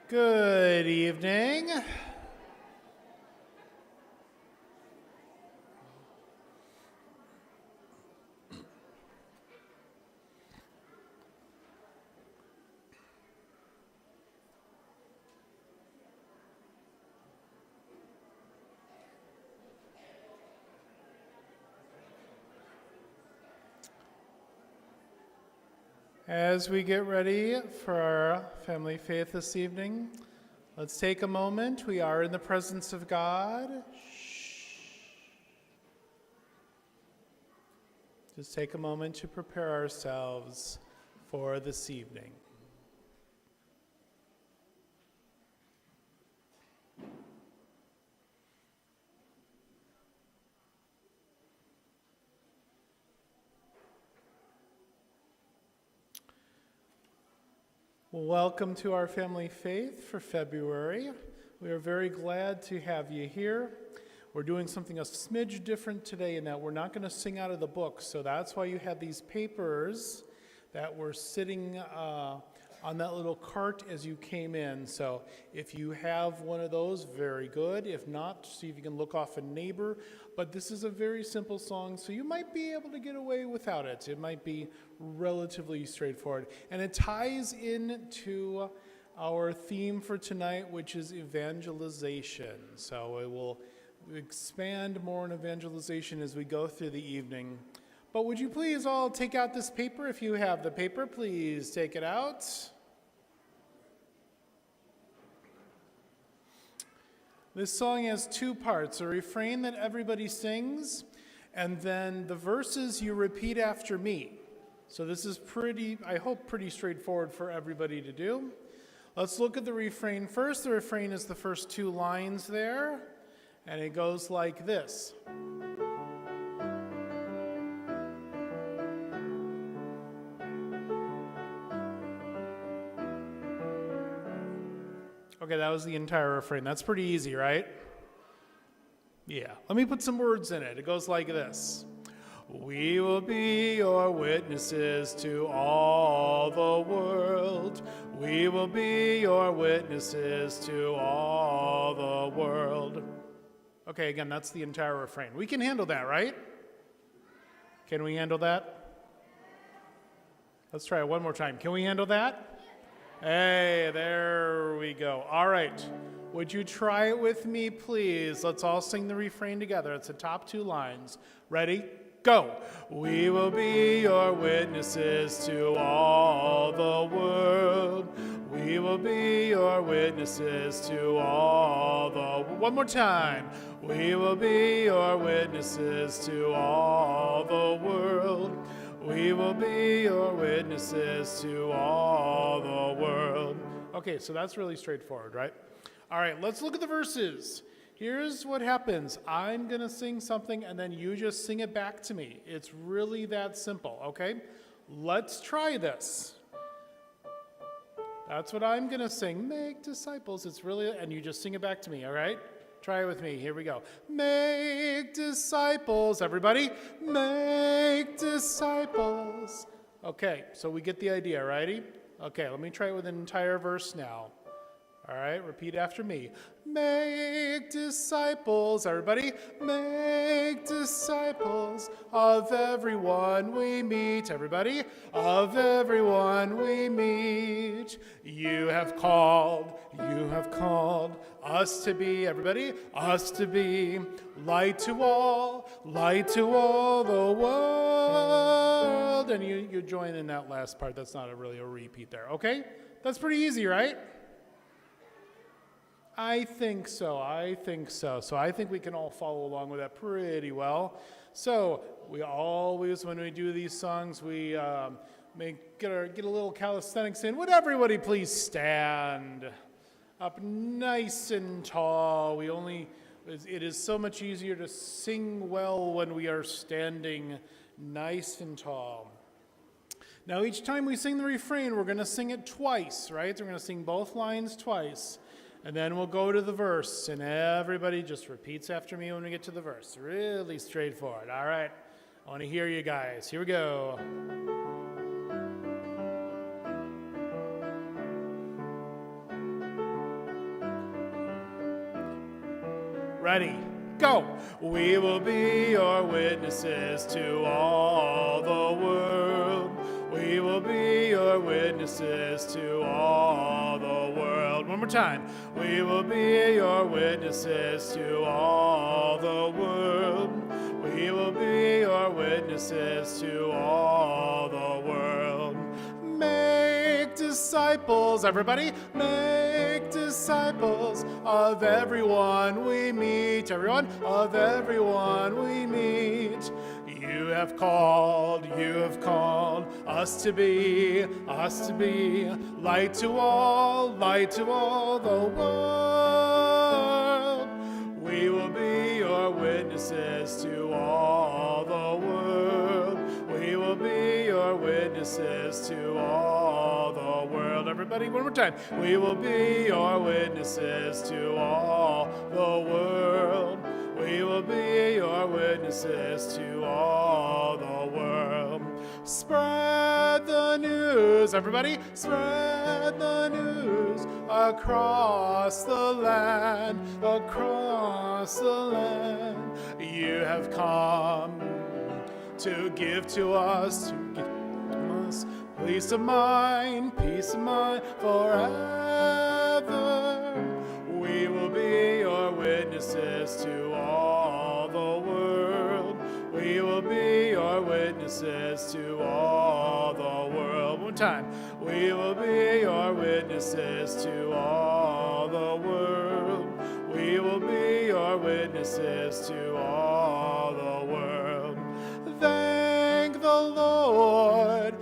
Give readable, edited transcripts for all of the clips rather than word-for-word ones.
Good evening. As we get ready for our family faith this evening, let's take a moment. We are in the presence of God. Just take a moment to prepare ourselves for this evening. Welcome to our family faith for February. We are very glad to have you here. We're doing something a smidge different today in that we're not going to sing out of the book, so that's why you have these papers that were sitting on that little cart as you came in. So if you have one of those, very good. If not, see if you can look off a neighbor. But this is a very simple song, so you might be able to get away without it. It might be relatively straightforward. And it ties into our theme for tonight, which is evangelization. So it will expand more on evangelization as we go through the evening. But would you please all take out this paper? If you have the paper, please take it out. This song has two parts, a refrain that everybody sings, and then the verses you repeat after me. So this is I hope, pretty straightforward for everybody to do. Let's look at the refrain first. The refrain is the first two lines there, and it goes like this. Okay, that was the entire refrain. That's pretty easy, right? Yeah. Let me put some words in it. It goes like this. We will be your witnesses to all the world. We will be your witnesses to all the world. Okay, again, that's the entire refrain. We can handle that, right? Can we handle that? Let's try it one more time. Can we handle that? Hey, there we go. All right. Would you try it with me, please? Let's all sing the refrain together. It's the top two lines. Ready? Go. We will be your witnesses to all the world. We will be your witnesses to all the... One more time. We will be your witnesses to all the world. We will be your witnesses to all the world. Okay, so that's really straightforward, right? All right, let's look at the verses. Here's what happens. I'm going to sing something, and then you just sing it back to me. It's really that simple, okay? Let's try this. That's what I'm going to sing. Make disciples. It's really, and you just sing it back to me, all right? Try it with me. Here we go. Make disciples. Everybody, make disciples. Okay, so we get the idea, righty? Okay, let me try it with an entire verse now. All right, repeat after me. Make disciples. Everybody, make disciples of everyone we meet. Everybody, of everyone we meet. You have called us to be, everybody, us to be light to all the world. And you join in that last part. That's not really a repeat there, okay? That's pretty easy, right? I think so. So I think we can all follow along with that pretty well. So we always, when we do these songs, we get a little calisthenics in. Would everybody please stand up nice and tall? It is so much easier to sing well when we are standing nice and tall. Now each time we sing the refrain, we're going to sing it twice, right? So we're going to sing both lines twice. And then we'll go to the verse, and everybody just repeats after me when we get to the verse. Really straightforward. All right. I want to hear you guys. Here we go. Ready? Go! We will be your witnesses to all the world. We will be your witnesses to all the world. One more time. We will be your witnesses to all the world. We will be your witnesses to all the world. Make disciples, everybody. Make disciples of everyone we meet. Everyone, of everyone we meet. You have called us to be light to all the world. We will be your witnesses to all the world. We will be your witnesses to all the world. Everybody, one more time. We will be your witnesses to all the world. We will be your witnesses to all the world. Spread the news, everybody. Spread the news across the land, across the land. You have come to give to us, peace of mind forever. We will be your witnesses to all the world. We will be your witnesses to all the world. One time. We will be your witnesses to all the world. We will be your witnesses to all the world. Thank the Lord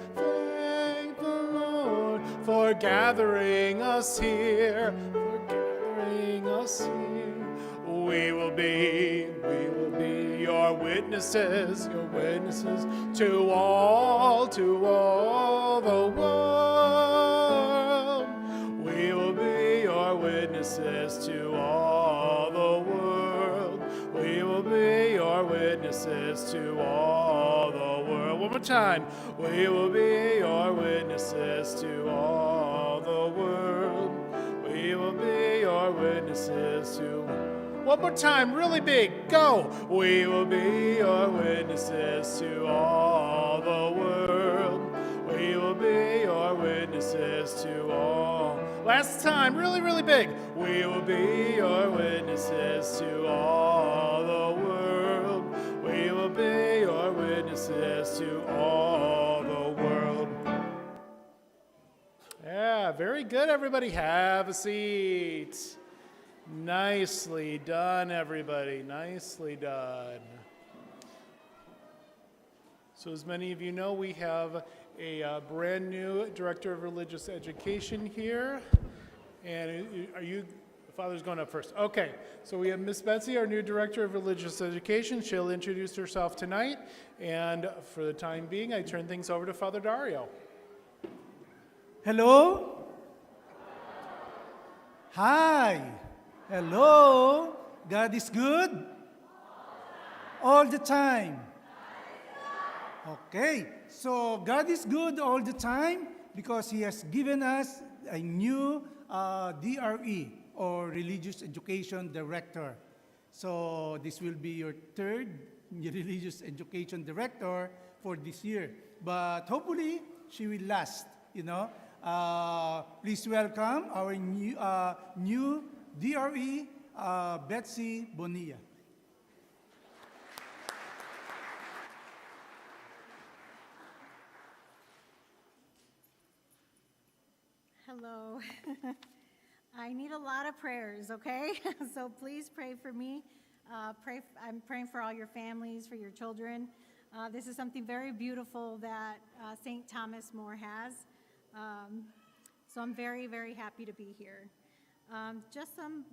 for gathering us here. We will be your witnesses to all the world. We will be your witnesses to all the world. We will be your witnesses to all the world. One more time. We will be your witnesses to all the world. We will be your witnesses to... One more time, really big, go! We will be your witnesses to all the world. We will be your witnesses to all... Last time, really, really big. We will be your witnesses to all the world. We will be your witnesses to all the world. Yeah, very good, everybody. Have a seat. Nicely done, everybody. Nicely done. So as many of you know, we have a brand new Director of Religious Education here. And are you, the Father's going up first. Okay, so we have Miss Betsy, our new Director of Religious Education. She'll introduce herself tonight. And for the time being, I turn things over to Father Dario. Hello? Hi. Hello. God is good? All the time. Okay. So God is good all the time because He has given us a new DRE or Religious Education Director. So this will be your third Religious Education Director for this year. But hopefully she will last, you know. Please welcome our new DRE, Betsy Bonilla. Hello. I need a lot of prayers, okay? So please pray for me. I'm praying for all your families, for your children. This is something very beautiful that St. Thomas More has. So I'm very, very happy to be here. Just some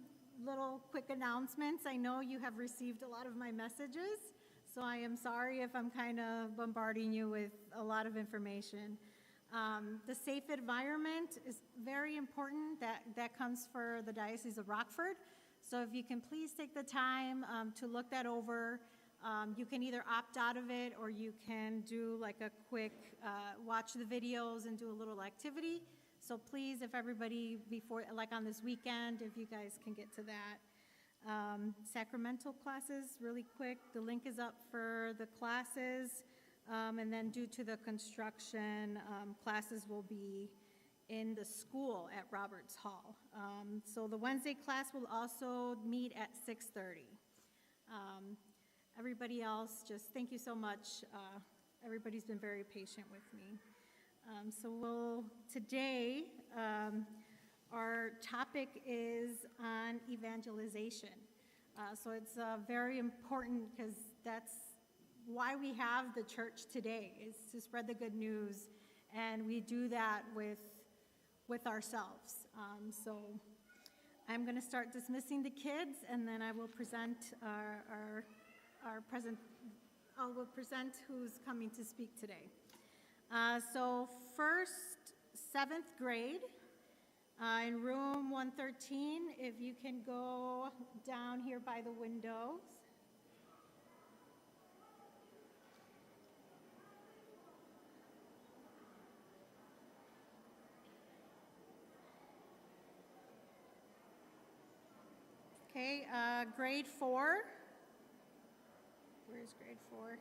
little quick announcements. I know you have received a lot of my messages, so I am sorry if I'm kind of bombarding you with a lot of information. The safe environment is very important. That comes for the Diocese of Rockford. So if you can please take the time to look that over. You can either opt out of it or you can do like a quick watch the videos and do a little activity. So please, if everybody before, like on this weekend, if you guys can get to that. Sacramental classes, really quick. The link is up for the classes. And then due to the construction, classes will be in the school at Roberts Hall. So the Wednesday class will also meet at 6:30. Everybody else, just thank you so much. Everybody's been very patient with me. Today, our topic is on evangelization. So it's very important because that's why we have the church today, is to spread the good news, and we do that with ourselves. So I'm going to start dismissing the kids, and then I will present I will present who's coming to speak today. So first, 7th grade, in room 113, if you can go down here by the windows. Okay, grade 4. Where's grade 4?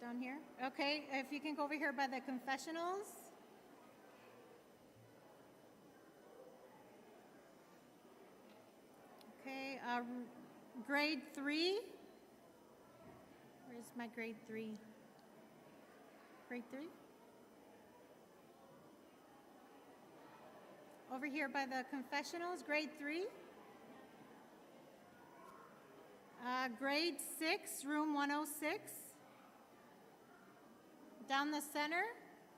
Down here? Okay, if you can go over here by the confessionals. Okay, grade 3. Where's my grade 3? Grade 3? Over here by the confessionals, grade 3. Grade 6, room 106. Down the center,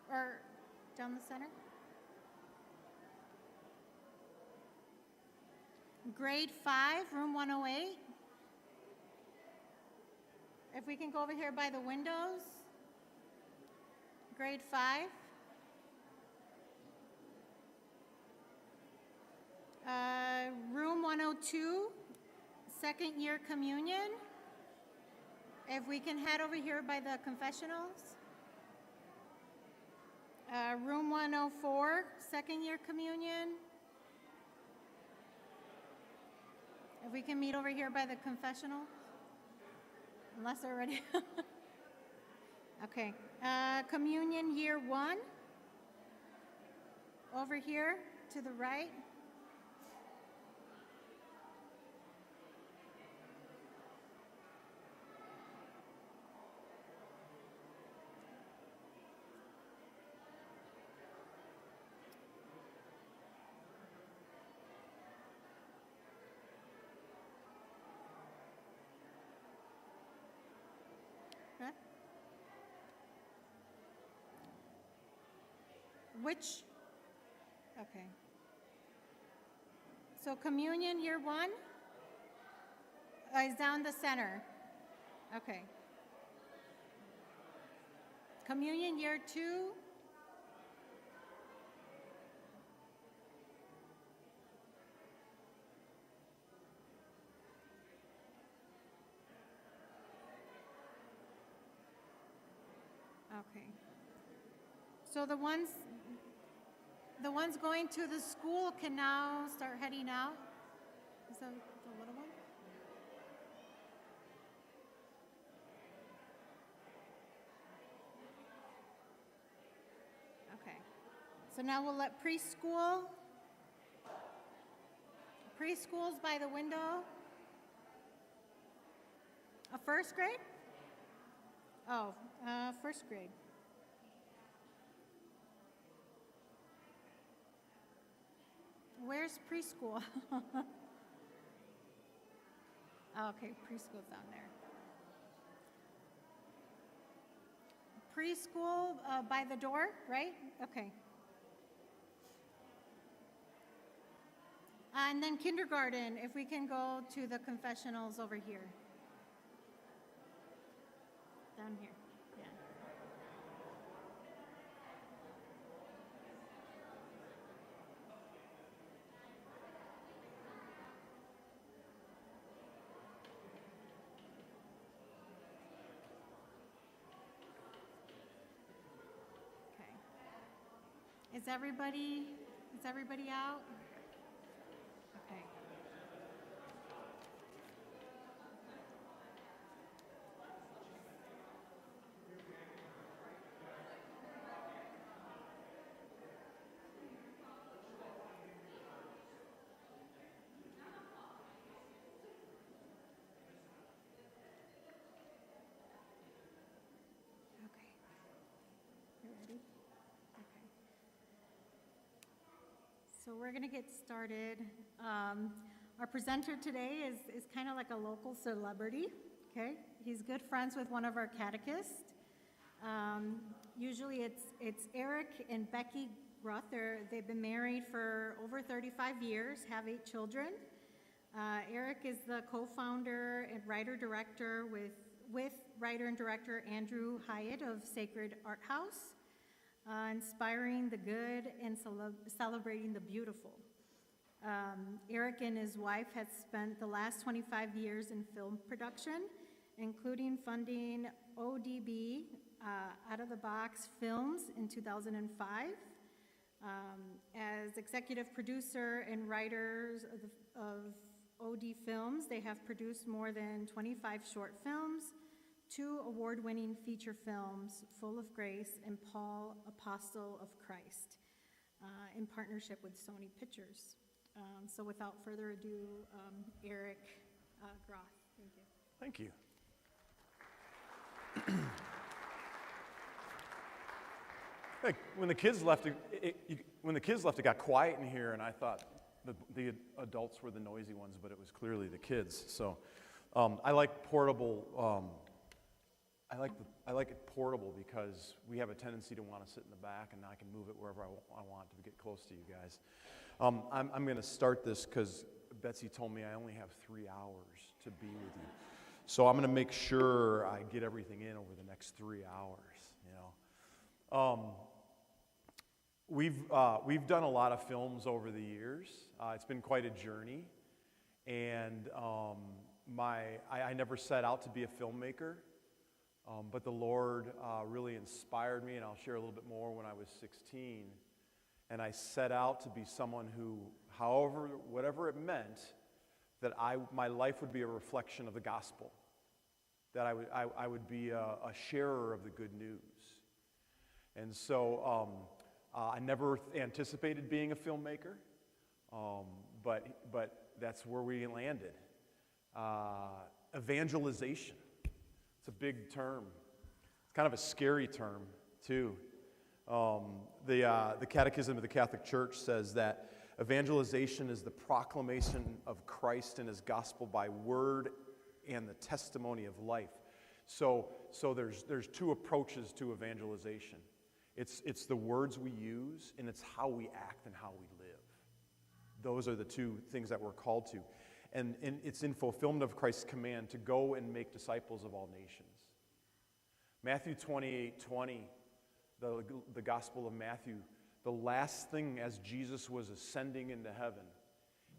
or down the center. Grade 5, room 108. If we can go over here by the windows. Grade 5. Room 102, second year communion. If we can head over here by the confessionals. Room 104, second year communion. If we can meet over here by the confessional. Unless they're ready. Okay. Communion year 1. Over here to the right. Which, okay. So communion year 1 is down the center. Okay. Communion year 2. Okay. So the ones going to the school can now start heading out. Is that the little one? Okay. So now we'll let preschool's by the window. A first grade? Oh, first grade. Where's preschool? Okay, preschool's down there. Preschool by the door, right? Okay. And then kindergarten, if we can go to the confessionals over here. Down here, yeah. Is everybody out? Okay. So we're going to get started. Our presenter today is kind of like a local celebrity, okay? He's good friends with one of our catechists. Usually it's Eric and Becky Groth. They've been married for over 35 years, have 8 children. Eric is the co-founder and writer-director with writer and director Andrew Hyatt of Sacred Art House, inspiring the good and celebrating the beautiful. Eric and his wife had spent the last 25 years in film production, including funding ODB, Out of the Box Films in 2005. As executive producer and writers of OD Films, they have produced more than 25 short films, 2 award-winning feature films, Full of Grace and Paul, Apostle of Christ, in partnership with Sony Pictures. So without further ado, Eric Groth, thank you. Thank you. Hey, when the kids left, it got quiet in here, and I thought the adults were the noisy ones, but it was clearly the kids. So I like portable. I like it portable because we have a tendency to want to sit in the back, and I can move it wherever I want to get close to you guys. I'm going to start this because Betsy told me I only have 3 hours to be with you, so I'm going to make sure I get everything in over the next 3 hours. You know, we've done a lot of films over the years. It's been quite a journey, and I never set out to be a filmmaker. But the Lord really inspired me, and I'll share a little bit more when I was 16. And I set out to be someone who, whatever it meant, that my life would be a reflection of the gospel, that I would be a sharer of the good news. And so I never anticipated being a filmmaker, but that's where we landed. Evangelization. It's a big term. It's kind of a scary term, too. The Catechism of the Catholic Church says that evangelization is the proclamation of Christ and his gospel by word and the testimony of life. So there's 2 approaches to evangelization. It's the words we use, and it's how we act and how we live. Those are the 2 things that we're called to. And it's in fulfillment of Christ's command to go and make disciples of all nations. Matthew 28:20, the Gospel of Matthew, the last thing as Jesus was ascending into heaven,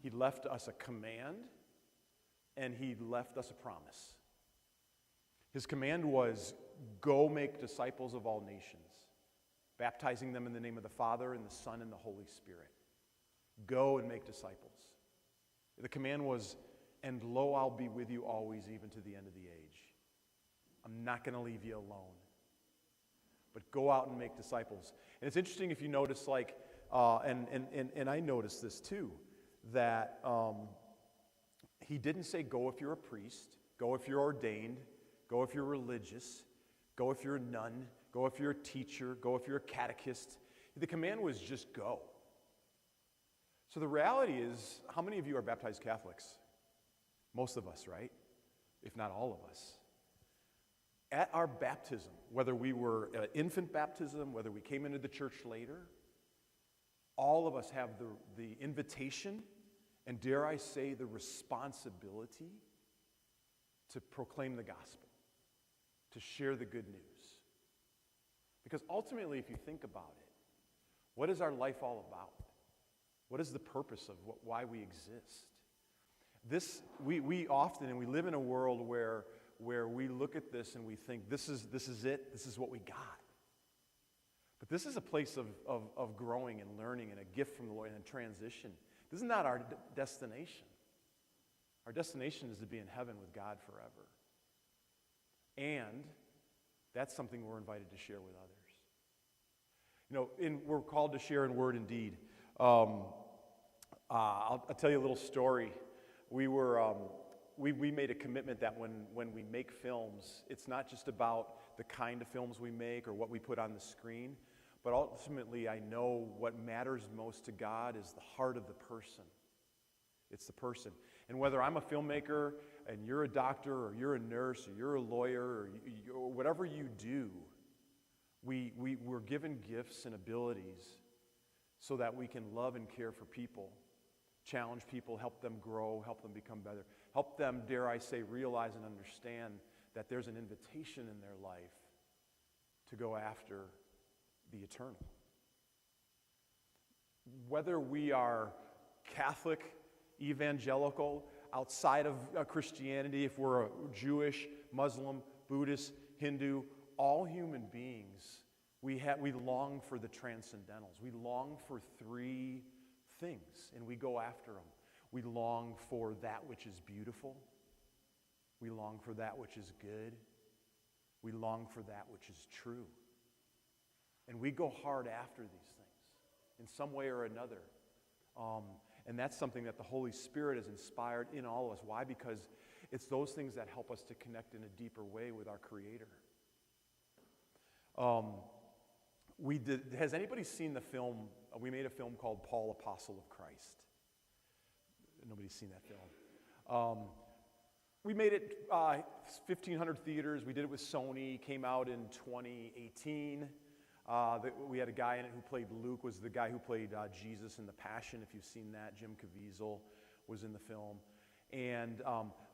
he left us a command and he left us a promise. His command was, go make disciples of all nations, baptizing them in the name of the Father and the Son and the Holy Spirit. Go and make disciples. The command was, and lo, I'll be with you always, even to the end of the age. I'm not going to leave you alone. But go out and make disciples. And it's interesting if you notice, and I noticed this too, that he didn't say go if you're a priest, go if you're ordained, go if you're religious, go if you're a nun, go if you're a teacher, go if you're a catechist. The command was just go. So the reality is, how many of you are baptized Catholics? Most of us, right? If not all of us. At our baptism, whether we were infant baptism, whether we came into the church later, all of us have the invitation, and dare I say, the responsibility to proclaim the gospel, to share the good news. Because ultimately, if you think about it, what is our life all about? What is the purpose of why we exist? We often, and we live in a world where we look at this and we think, this is it, this is what we got. But this is a place of growing and learning and a gift from the Lord and a transition. This is not our destination. Our destination is to be in heaven with God forever. And that's something we're invited to share with others. You know, we're called to share in word and deed. I'll tell you a little story. We made a commitment that when we make films, it's not just about the kind of films we make or what we put on the screen, but ultimately I know what matters most to God is the heart of the person. It's the person. And whether I'm a filmmaker and you're a doctor or you're a nurse or you're a lawyer or whatever you do, we're given gifts and abilities so that we can love and care for people, challenge people, help them grow, help them become better, help them, dare I say, realize and understand that there's an invitation in their life to go after the eternal. Whether we are Catholic, evangelical, outside of Christianity, if we're a Jewish, Muslim, Buddhist, Hindu, all human beings, we long for the transcendentals. We long for three things, and we go after them. We long for that which is beautiful. We long for that which is good. We long for that which is true. And we go hard after these things in some way or another. And that's something that the Holy Spirit has inspired in all of us. Why? Because it's those things that help us to connect in a deeper way with our Creator. Has anybody seen the film? We made a film called Paul, Apostle of Christ. Nobody's seen that film. We made it 1,500 theaters. We did it with Sony. Came out in 2018. We had a guy in it who played Luke, was the guy who played Jesus in The Passion, if you've seen that. Jim Caviezel was in the film. And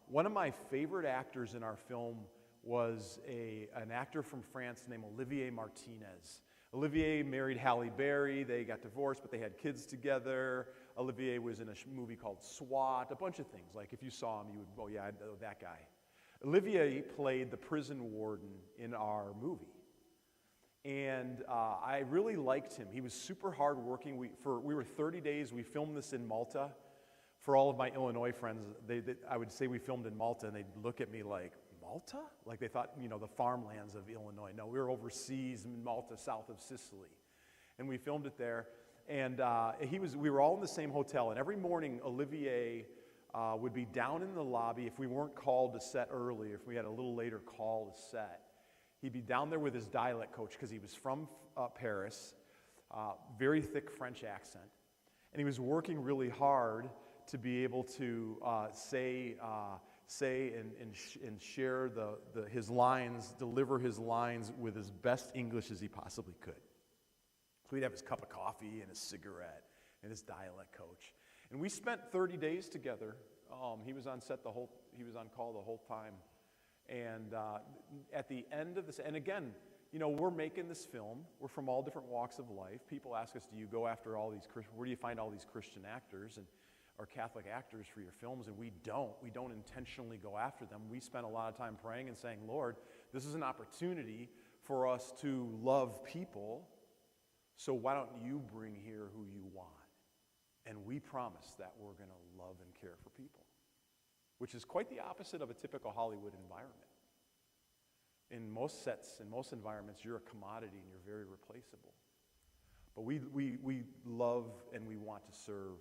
one of my favorite actors in our film was an actor from France named Olivier Martinez. Olivier married Halle Berry. They got divorced, but they had kids together. Olivier was in a movie called SWAT, a bunch of things. Like if you saw him, you would, oh yeah, I know that guy. Olivier played the prison warden in our movie. And I really liked him. He was super hardworking. We were 30 days. We filmed this in Malta. For all of my Illinois friends, I would say we filmed in Malta, and they'd look at me like, Malta? Like they thought, the farmlands of Illinois. No, we were overseas in Malta, south of Sicily. And we filmed it there. And we were all in the same hotel. And every morning, Olivier would be down in the lobby if we weren't called to set early, if we had a little later call to set. He'd be down there with his dialect coach because he was from Paris, very thick French accent. And he was working really hard to be able to say and share his lines, deliver his lines with as best English as he possibly could. So he'd have his cup of coffee and his cigarette and his dialect coach. And we spent 30 days together. He was on call the whole time. And at the end of this, and again, we're making this film. We're from all different walks of life. People ask us, do you go after all these Christian, where do you find all these Christian actors or Catholic actors for your films? And we don't intentionally go after them. We spend a lot of time praying and saying, Lord, this is an opportunity for us to love people, so why don't you bring here who you want? And we promise that we're going to love and care for people, which is quite the opposite of a typical Hollywood environment. In most sets, in most environments, you're a commodity and you're very replaceable. But we love and we want to serve.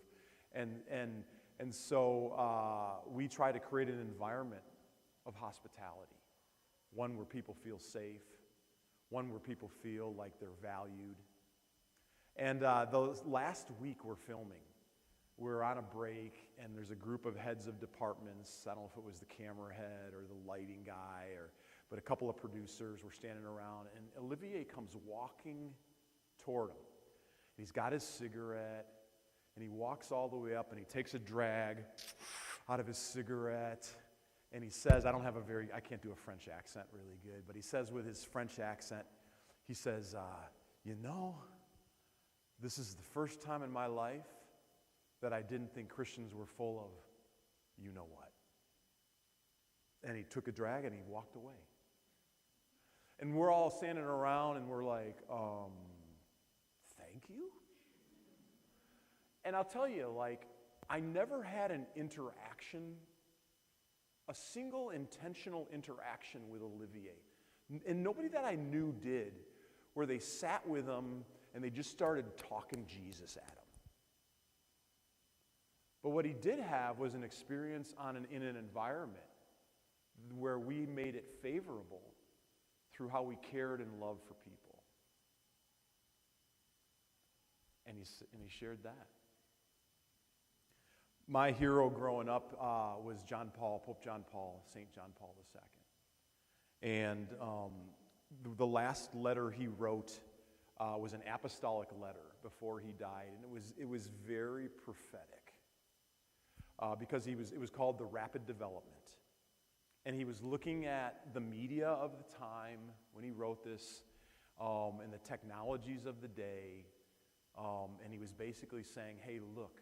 And so we try to create an environment of hospitality, one where people feel safe, one where people feel like they're valued. And the last week we're filming. We're on a break, and there's a group of heads of departments. I don't know if it was the camera head or the lighting guy, but a couple of producers were standing around, and Olivier comes walking toward him. He's got his cigarette, and he walks all the way up, and he takes a drag out of his cigarette, and he says, I can't do a French accent really good, but he says with his French accent, he says, this is the first time in my life that I didn't think Christians were full of you-know-what. And he took a drag and he walked away. And we're all standing around and we're like, thank you? And I'll tell you, I never had an interaction, a single intentional interaction with Olivier. And nobody that I knew did, where they sat with him and they just started talking Jesus at him. But what he did have was an experience in an environment where we made it favorable through how we cared and loved for people. And he shared that. My hero growing up was Pope John Paul, St. John Paul II. And the last letter he wrote was an apostolic letter before he died, and it was very prophetic because it was called The Rapid Development. And he was looking at the media of the time when he wrote this and the technologies of the day, and he was basically saying, hey, look,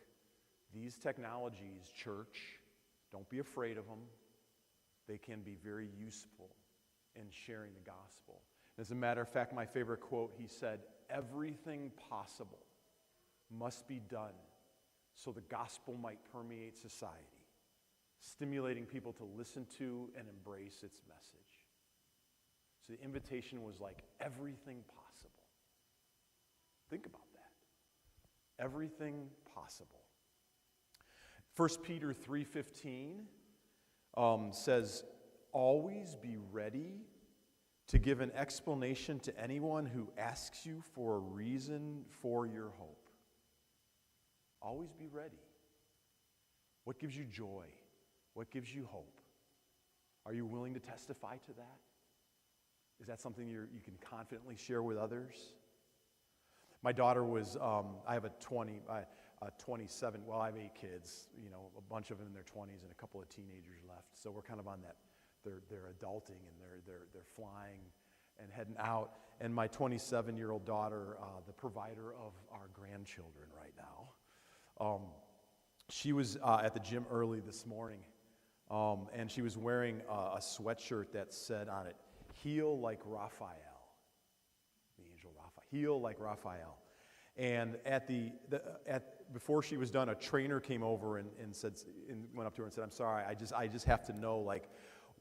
these technologies, church, don't be afraid of them. They can be very useful in sharing the gospel. As a matter of fact, my favorite quote, he said, everything possible must be done so the gospel might permeate society, stimulating people to listen to and embrace its message. So the invitation was like everything possible. Think about that. Everything possible. 1 Peter 3:15 says, always be ready to give an explanation to anyone who asks you for a reason for your hope. Always be ready. What gives you joy? What gives you hope? Are you willing to testify to that? Is that something you can confidently share with others? My daughter was, I have a 27, well, I have 8 kids, a bunch of them in their 20s and a couple of teenagers left. So we're kind of on that, they're adulting and they're flying and heading out. And my 27-year-old daughter, the provider of our grandchildren right now, she was at the gym early this morning, and she was wearing a sweatshirt that said on it, heal like Raphael, the angel Raphael, heal like Raphael. And before she was done, a trainer came over and went up to her and said, I'm sorry, I just have to know, like,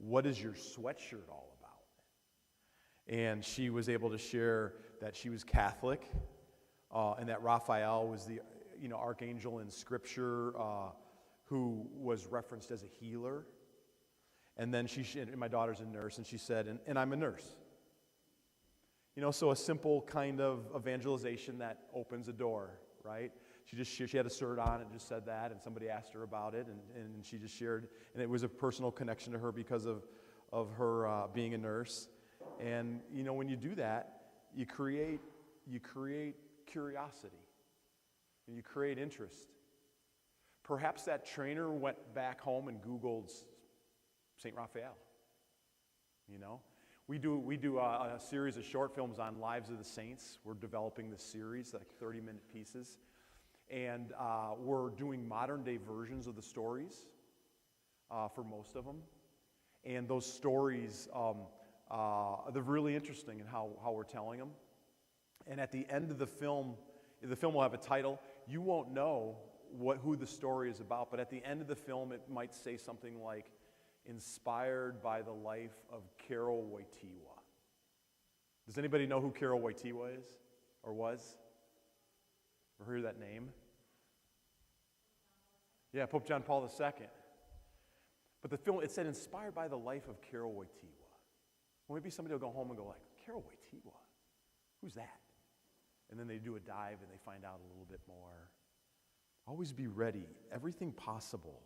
what is your sweatshirt all about? And she was able to share that she was Catholic, and that Raphael was the archangel in Scripture who was referenced as a healer. And then and my daughter's a nurse, and she said, and I'm a nurse. So a simple kind of evangelization that opens a door, right? She had a shirt on and just said that, and somebody asked her about it, and she just shared, and it was a personal connection to her because of her being a nurse. And when you do that, you create curiosity, and you create interest. Perhaps that trainer went back home and Googled St. Raphael. We do a series of short films on lives of the saints. We're developing this series, like 30-minute pieces. And we're doing modern-day versions of the stories for most of them. And those stories, they're really interesting in how we're telling them. And at the end of the film will have a title. You won't know who the story is about, but at the end of the film, it might say something like, inspired by the life of Carol Wojtyła. Does anybody know who Carol Wojtyła is or was? Ever heard that name? Yeah, Pope John Paul II. But the film, it said inspired by the life of Carol Wojtyła. Well, maybe somebody will go home and go like, Carol Wojtyła? Who's that? And then they do a dive and they find out a little bit more. Always be ready. Everything possible.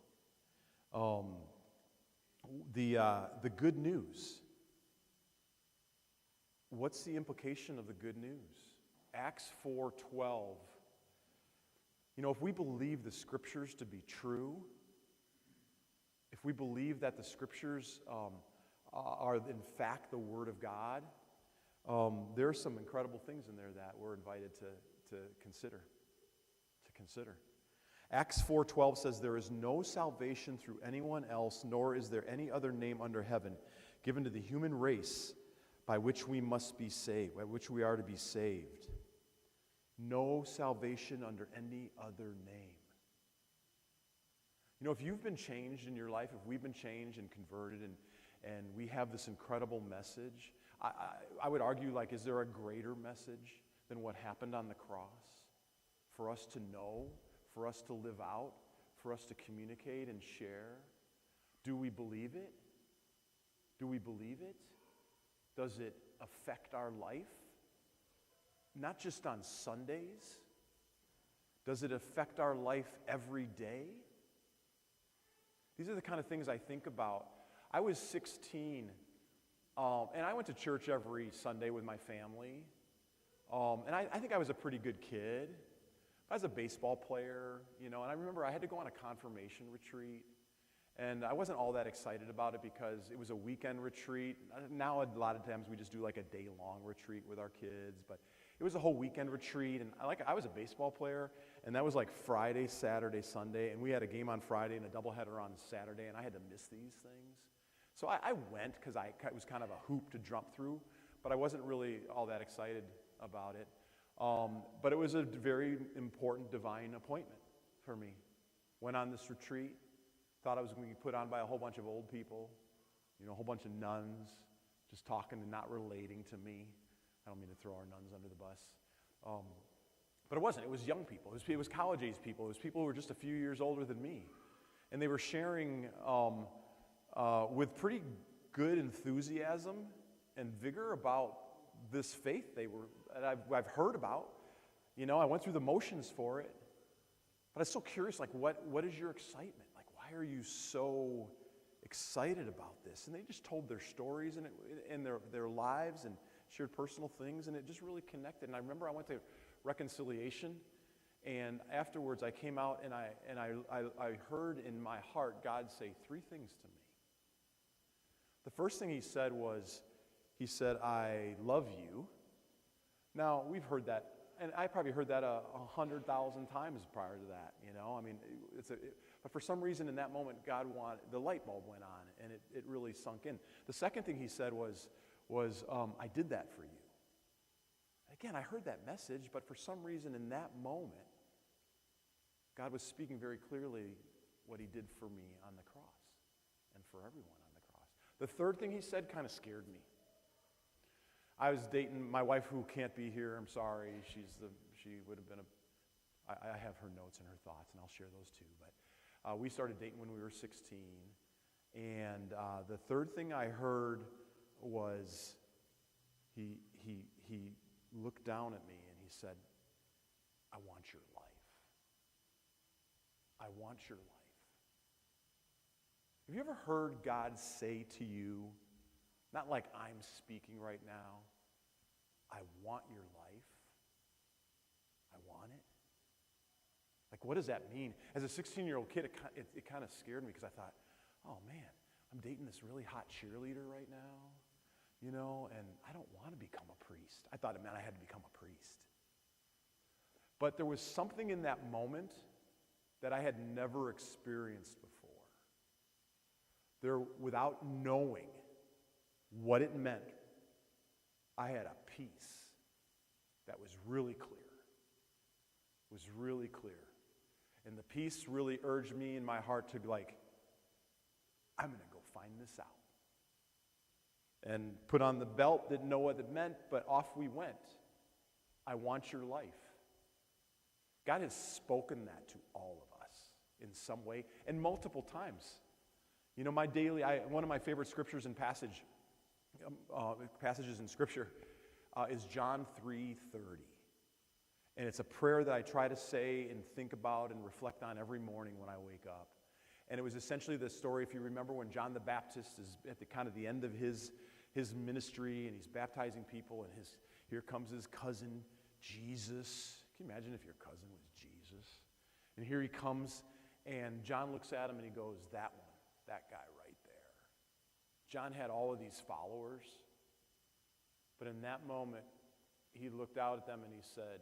The good news. What's the implication of the good news? Acts 4:12. If we believe the Scriptures to be true, if we believe that the Scriptures are in fact the Word of God, there are some incredible things in there that we're invited to consider. Acts 4:12 says, there is no salvation through anyone else, nor is there any other name under heaven given to the human race by which we must be saved, by which we are to be saved. No salvation under any other name. If you've been changed in your life, if we've been changed and converted, and we have this incredible message, I would argue, like, is there a greater message than what happened on the cross for us to know, for us to live out, for us to communicate and share? Do we believe it? Do we believe it? Does it affect our life? Not just on Sundays, Does it affect our life every day? These are the kind of things I think about. I was 16, and I went to church every Sunday with my family. And I think I was a pretty good kid. I was a baseball player, and I remember I had to go on a confirmation retreat. And I wasn't all that excited about it because it was a weekend retreat. Now, a lot of times we just do like a day-long retreat with our kids, but it was a whole weekend retreat. And I was a baseball player, and that was like Friday, Saturday, Sunday, and we had a game on Friday and a doubleheader on Saturday, and I had to miss these things. So I went because it was kind of a hoop to jump through, but I wasn't really all that excited about it. But it was a very important divine appointment for me. Went on this retreat. Thought I was going to be put on by a whole bunch of old people, a whole bunch of nuns, just talking and not relating to me. I don't mean to throw our nuns under the bus. But it wasn't. It was young people. It was college-age people. It was people who were just a few years older than me. And they were sharing with pretty good enthusiasm and vigor about this faith that I've heard about. I went through the motions for it. But I was so curious, what is your excitement? Why are you so excited about this? And they just told their stories and their lives and shared personal things, and it just really connected. And I remember I went to reconciliation, and afterwards I came out and I heard in my heart God say three things to me. The first thing he said was, I love you. Now, we've heard that, and I probably heard that 100,000 times prior to that, but for some reason in that moment, the light bulb went on, and it really sunk in. The second thing he said was I did that for you. Again, I heard that message, but for some reason in that moment, God was speaking very clearly what he did for me on the cross and for everyone on the cross. The third thing he said kind of scared me. I was dating my wife, who can't be here. I'm sorry. She would have been I have her notes and her thoughts, and I'll share those too. But we started dating when we were 16. And the third thing I heard was he looked down at me and he said, I want your life. I want your life. Have you ever heard God say to you, not like I'm speaking right now, I want your life? I want it? What does that mean? As a 16-year-old kid, it kind of scared me because I thought, oh man, I'm dating this really hot cheerleader right now, and I don't want to become a priest. I thought it meant I had to become a priest. But there was something in that moment that I had never experienced before. Without knowing what it meant, I had a peace that was really clear. It was really clear. And the peace really urged me in my heart to I'm going to go find this out. And put on the belt, didn't know what it meant, but off we went. I want your life. God has spoken that to all of us in some way and multiple times. One of my favorite scriptures and passages in Scripture is John 3:30. And it's a prayer that I try to say and think about and reflect on every morning when I wake up. And it was essentially the story, if you remember, when John the Baptist is at the end of his ministry, and he's baptizing people, and here comes his cousin, Jesus. Can you imagine if your cousin was Jesus? And here he comes, and John looks at him and he goes, that one, that guy right there. John had all of these followers, but in that moment, he looked out at them and he said,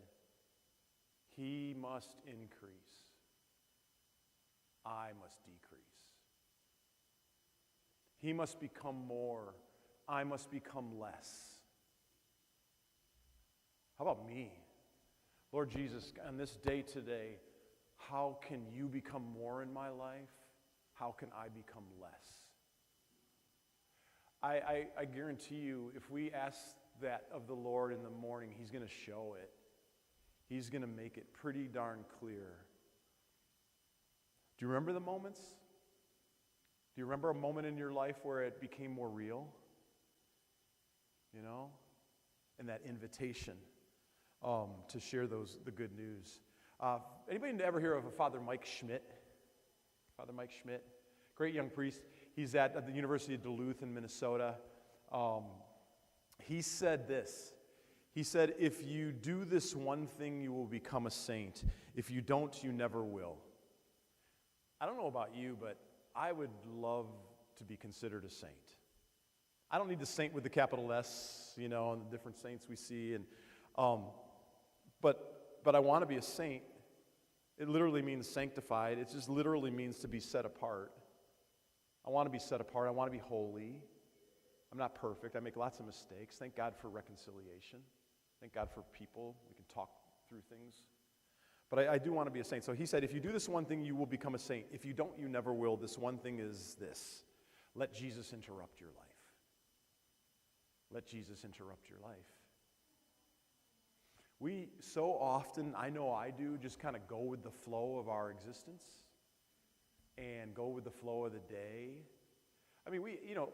he must increase. I must decrease. He must become more. I must become less. How about me? Lord Jesus, on this day today, how can you become more in my life? How can I become less? I guarantee you, if we ask that of the Lord in the morning, he's going to show it. He's going to make it pretty darn clear. Do you remember the moments? Do you remember a moment in your life where it became more real? And that invitation to share the good news. Anybody ever hear of a Father Mike Schmidt? Father Mike Schmidt, great young priest. He's at the University of Duluth in Minnesota. He said this. He said, if you do this one thing, you will become a saint. If you don't, you never will. I don't know about you, but I would love to be considered a saint. I don't need the saint with the capital S, and the different saints we see. But I want to be a saint. It literally means sanctified. It just literally means to be set apart. I want to be set apart. I want to be holy. I'm not perfect. I make lots of mistakes. Thank God for reconciliation. Thank God for people. We can talk through things. But I do want to be a saint. So he said, if you do this one thing, you will become a saint. If you don't, you never will. This one thing is this. Let Jesus interrupt your life. Let Jesus interrupt your life. We so often, I know I do, just kind of go with the flow of our existence and go with the flow of the day. I mean,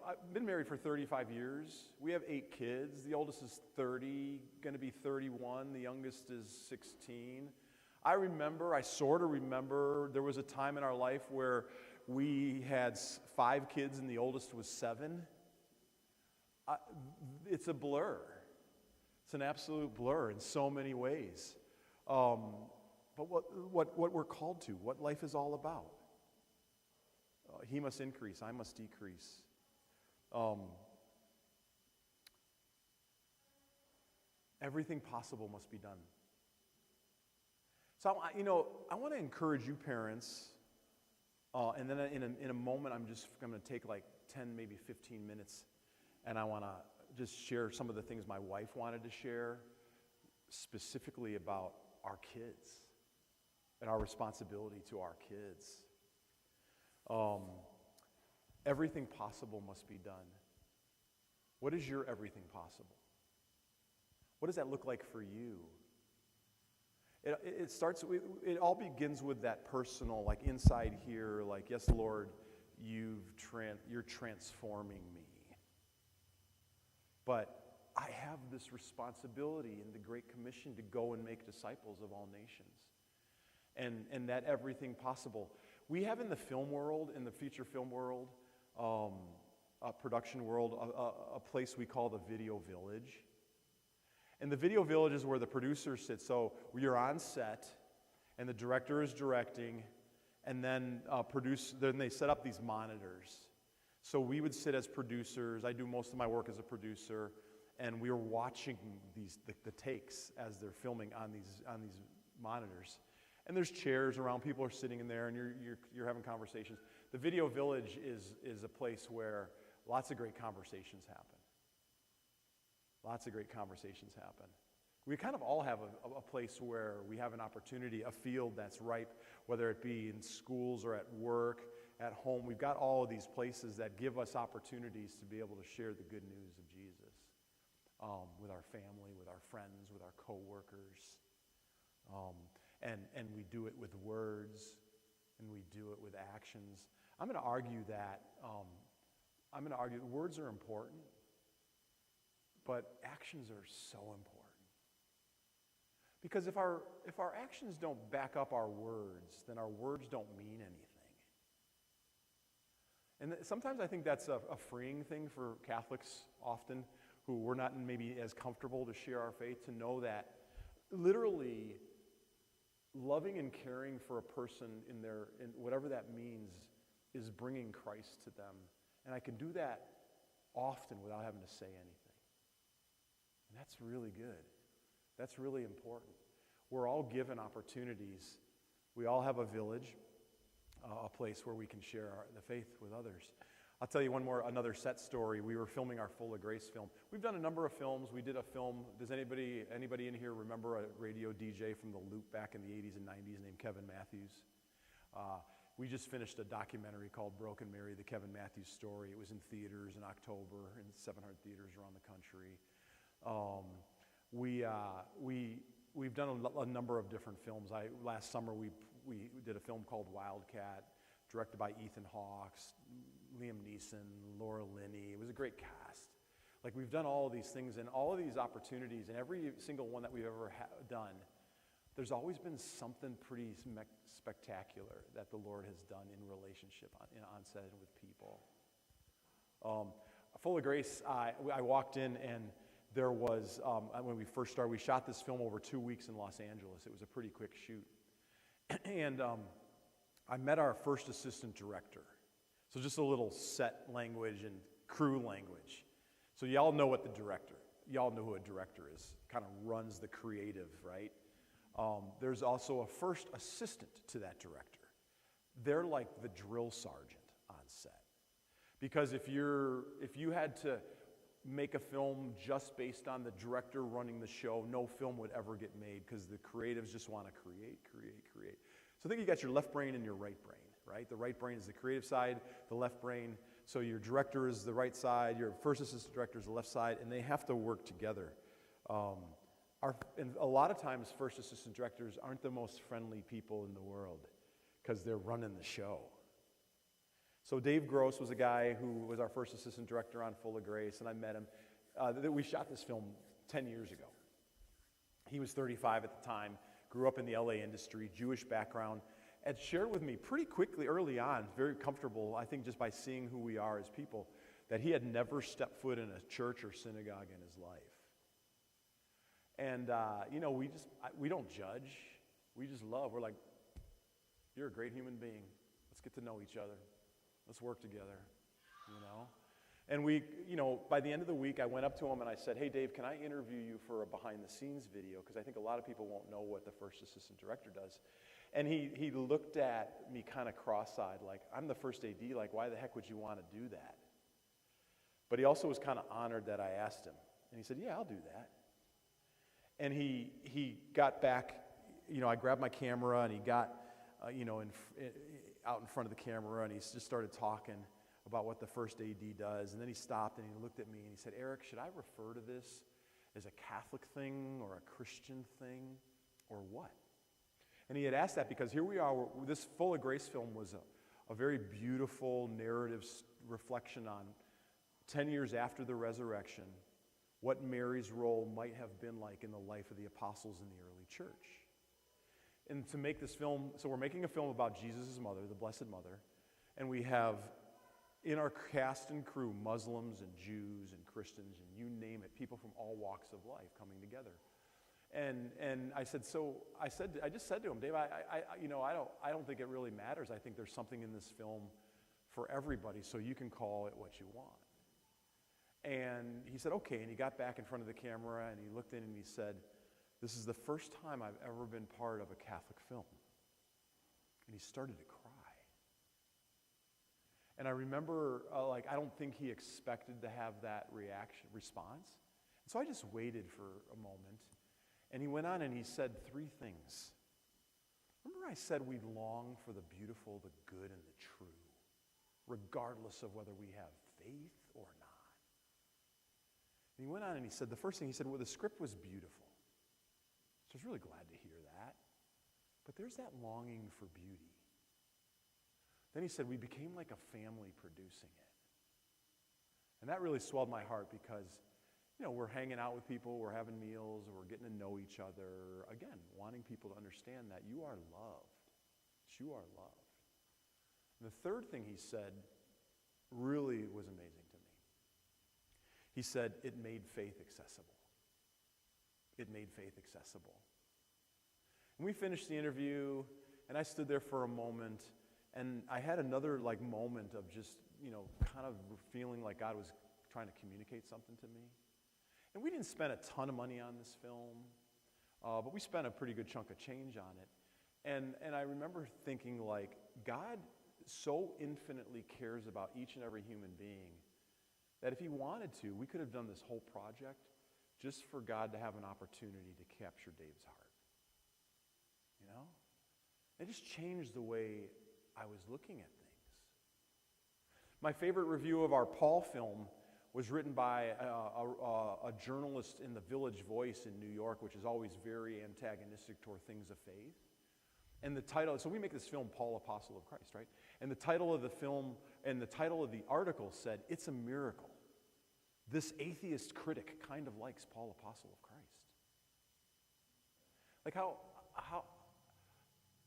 I've been married for 35 years. We have 8 kids. The oldest is 30, going to be 31. The youngest is 16. I sort of remember, there was a time in our life where we had 5 kids and the oldest was 7. It's a blur. It's an absolute blur in so many ways. But what we're called to, what life is all about. He must increase, I must decrease. Everything possible must be done. So, I want to encourage you parents, and then in a moment I'm going to take like 10, maybe 15 minutes, and I want to just share some of the things my wife wanted to share, specifically about our kids and our responsibility to our kids. Everything possible must be done. What is your everything possible? What does that look like for you? It all begins with that personal, like inside here, like, yes, Lord, you're transforming me. But I have this responsibility in the Great Commission to go and make disciples of all nations. And that everything possible. We have in the film world, in the feature film world, production world, a place we call the Video Village. And the Video Village is where the producers sit. So you're on set, and the director is directing, and then then they set up these monitors. So we would sit as producers. I do most of my work as a producer, and we were watching the takes as they're filming on these monitors. And there's chairs around. People are sitting in there, and you're having conversations. The Video Village is a place where lots of great conversations happen. Lots of great conversations happen. We kind of all have a place where we have an opportunity, a field that's ripe, whether it be in schools or at work, at home. We've got all of these places that give us opportunities to be able to share the good news of Jesus with our family, with our friends, with our coworkers. And we do it with words, and we do it with actions. I'm going to argue that words are important, but actions are so important. Because if our actions don't back up our words, then our words don't mean anything. And sometimes I think that's a freeing thing for Catholics often, who we're not maybe as comfortable to share our faith, to know that literally loving and caring for a person in whatever that means is bringing Christ to them. And I can do that often without having to say anything. And that's really good. That's really important. We're all given opportunities. We all have a village, a place where we can share the faith with others. I'll tell you another set story. We were filming our Full of Grace film. We've done a number of films. We did a film. Does anybody in here remember a radio DJ from the Loop back in the 80s and 90s named Kevin Matthews? We just finished a documentary called Broken Mary, the Kevin Matthews story. It was in theaters in October, in 700 theaters around the country. We've done a number of different films. Last summer we did a film called Wildcat, directed by Ethan Hawke, Liam Neeson, Laura Linney. It was a great cast. Like, we've done all of these things and all of these opportunities, and every single one that we've ever done, there's always been something pretty spectacular that the Lord has done in relationship on set and with people. Full of Grace, I walked in and there was, when we first started, we shot this film over 2 weeks in Los Angeles. It was a pretty quick shoot. And I met our first assistant director. So just a little set language and crew language. So y'all know what y'all know who a director is, kind of runs the creative, right? There's also a first assistant to that director. They're like the drill sergeant on set. Because if you had to make a film just based on the director running the show, no film would ever get made because the creatives just want to create. So I think you got your left brain and your right brain, right? The right brain is the creative side, the left brain. So your director is the right side, your first assistant director is the left side, and they have to work together. And a lot of times, first assistant directors aren't the most friendly people in the world because they're running the show. So Dave Groth was a guy who was our first assistant director on Full of Grace, and I met him. We shot this film 10 years ago. He was 35 at the time, grew up in the LA industry, Jewish background, and shared with me pretty quickly early on, very comfortable, I think just by seeing who we are as people, that he had never stepped foot in a church or synagogue in his life. And, we don't judge. We just love. We're like, you're a great human being. Let's get to know each other. Let's work together, And by the end of the week, I went up to him and I said, hey, Dave, can I interview you for a behind-the-scenes video? Because I think a lot of people won't know what the first assistant director does. And he looked at me kind of cross-eyed, like, I'm the first AD, like, why the heck would you want to do that? But he also was kind of honored that I asked him. And he said, yeah, I'll do that. And he got back, I grabbed my camera and he got, out in front of the camera and he just started talking about what the first AD does. And then he stopped and he looked at me and he said, Eric, should I refer to this as a Catholic thing or a Christian thing or what? And he had asked that because here we are, this Full of Grace film was a very beautiful narrative reflection on 10 years after the resurrection, what Mary's role might have been like in the life of the apostles in the early church. And to make this film, so we're making a film about Jesus' mother, the Blessed Mother, and we have in our cast and crew Muslims and Jews and Christians and you name it, people from all walks of life coming together. And I just said to him, Dave, I don't think it really matters. I think there's something in this film for everybody, so you can call it what you want. And he said, okay, and he got back in front of the camera and he looked in and he said, this is the first time I've ever been part of a Catholic film. And he started to cry. And I remember, I don't think he expected to have that response. And so I just waited for a moment. And he went on and he said 3 things. Remember I said we long for the beautiful, the good, and the true, regardless of whether we have faith or not. And he went on and he said, the first thing he said, well, the script was beautiful. So I was really glad to hear that. But there's that longing for beauty. Then he said, we became like a family producing it. And that really swelled my heart because, we're hanging out with people, we're having meals, we're getting to know each other. Again, wanting people to understand that you are loved. That you are loved. And the third thing he said really was amazing to me. He said, it made faith accessible. It made faith accessible. And we finished the interview, and I stood there for a moment, and I had another moment of just, kind of feeling like God was trying to communicate something to me. And we didn't spend a ton of money on this film, but we spent a pretty good chunk of change on it. And I remember thinking, God so infinitely cares about each and every human being that if he wanted to, we could have done this whole project just for God to have an opportunity to capture Dave's heart. It just changed the way I was looking at things. My favorite review of our Paul film was written by a journalist in the Village Voice in New York, which is always very antagonistic toward things of faith. And the title, so we make this film, Paul, Apostle of Christ, right? And the title of the film, and the title of the article said, it's a miracle. This atheist critic kind of likes Paul, Apostle of Christ. how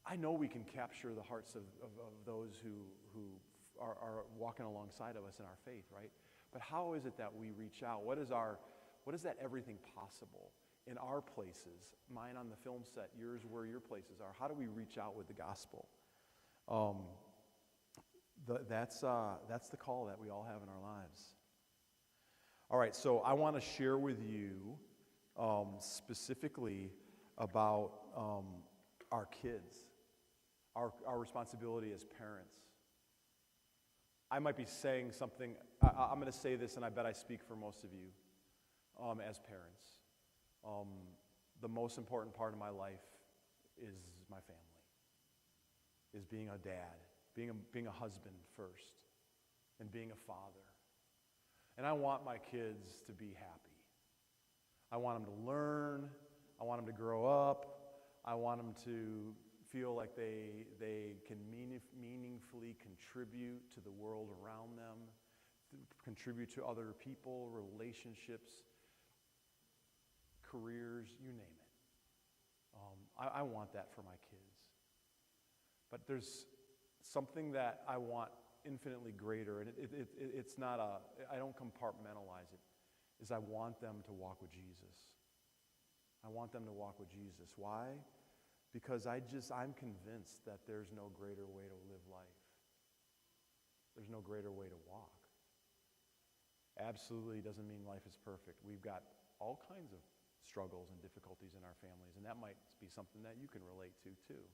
I know we can capture the hearts of those who are walking alongside of us in our faith, right? But how is it that we reach out? What is that everything possible in our places? Mine on the film set, yours where your places are. How do we reach out with the gospel? That's the call that we all have in our lives. All right, so I want to share with you specifically about our kids, our responsibility as parents. I might be saying something, I'm going to say this, and I bet I speak for most of you as parents. The most important part of my life is my family, is being a dad, being a husband first, and being a father. And I want my kids to be happy. I want them to learn. I want them to grow up. I want them to feel like they can meaningfully contribute to the world around them, contribute to other people, relationships, careers, you name it. I want that for my kids. But there's something that I want infinitely greater, and it's not I don't compartmentalize it, is I want them to walk with Jesus. I want them to walk with Jesus. Why? Because I'm convinced that there's no greater way to live life. There's no greater way to walk. Absolutely doesn't mean life is perfect. We've got all kinds of struggles and difficulties in our families, and that might be something that you can relate to too.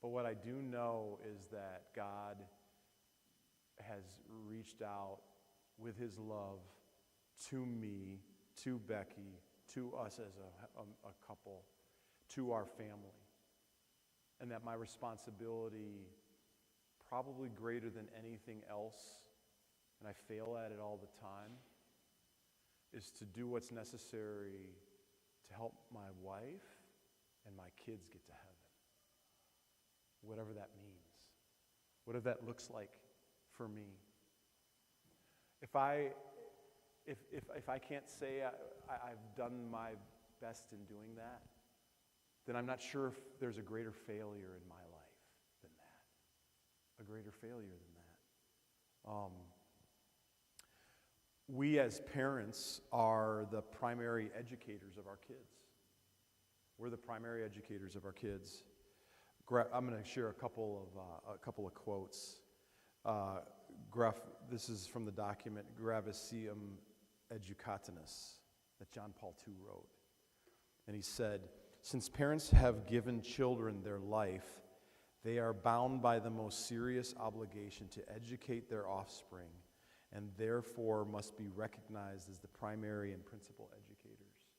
But what I do know is that God has reached out with his love to me, to Becky, to us as a couple, to our family. And that my responsibility, probably greater than anything else, and I fail at it all the time, is to do what's necessary to help my wife and my kids get to heaven. Whatever that means. Whatever that looks like for me. If I can't say I've done my best in doing that, then I'm not sure if there's a greater failure in my life than that. A greater failure than that. We as parents are the primary educators of our kids. We're the primary educators of our kids. I'm going to share a couple of quotes. Groth, this is from the document Gravicium Educationis that John Paul II wrote. And he said, "Since parents have given children their life, they are bound by the most serious obligation to educate their offspring, and therefore must be recognized as the primary and principal educators."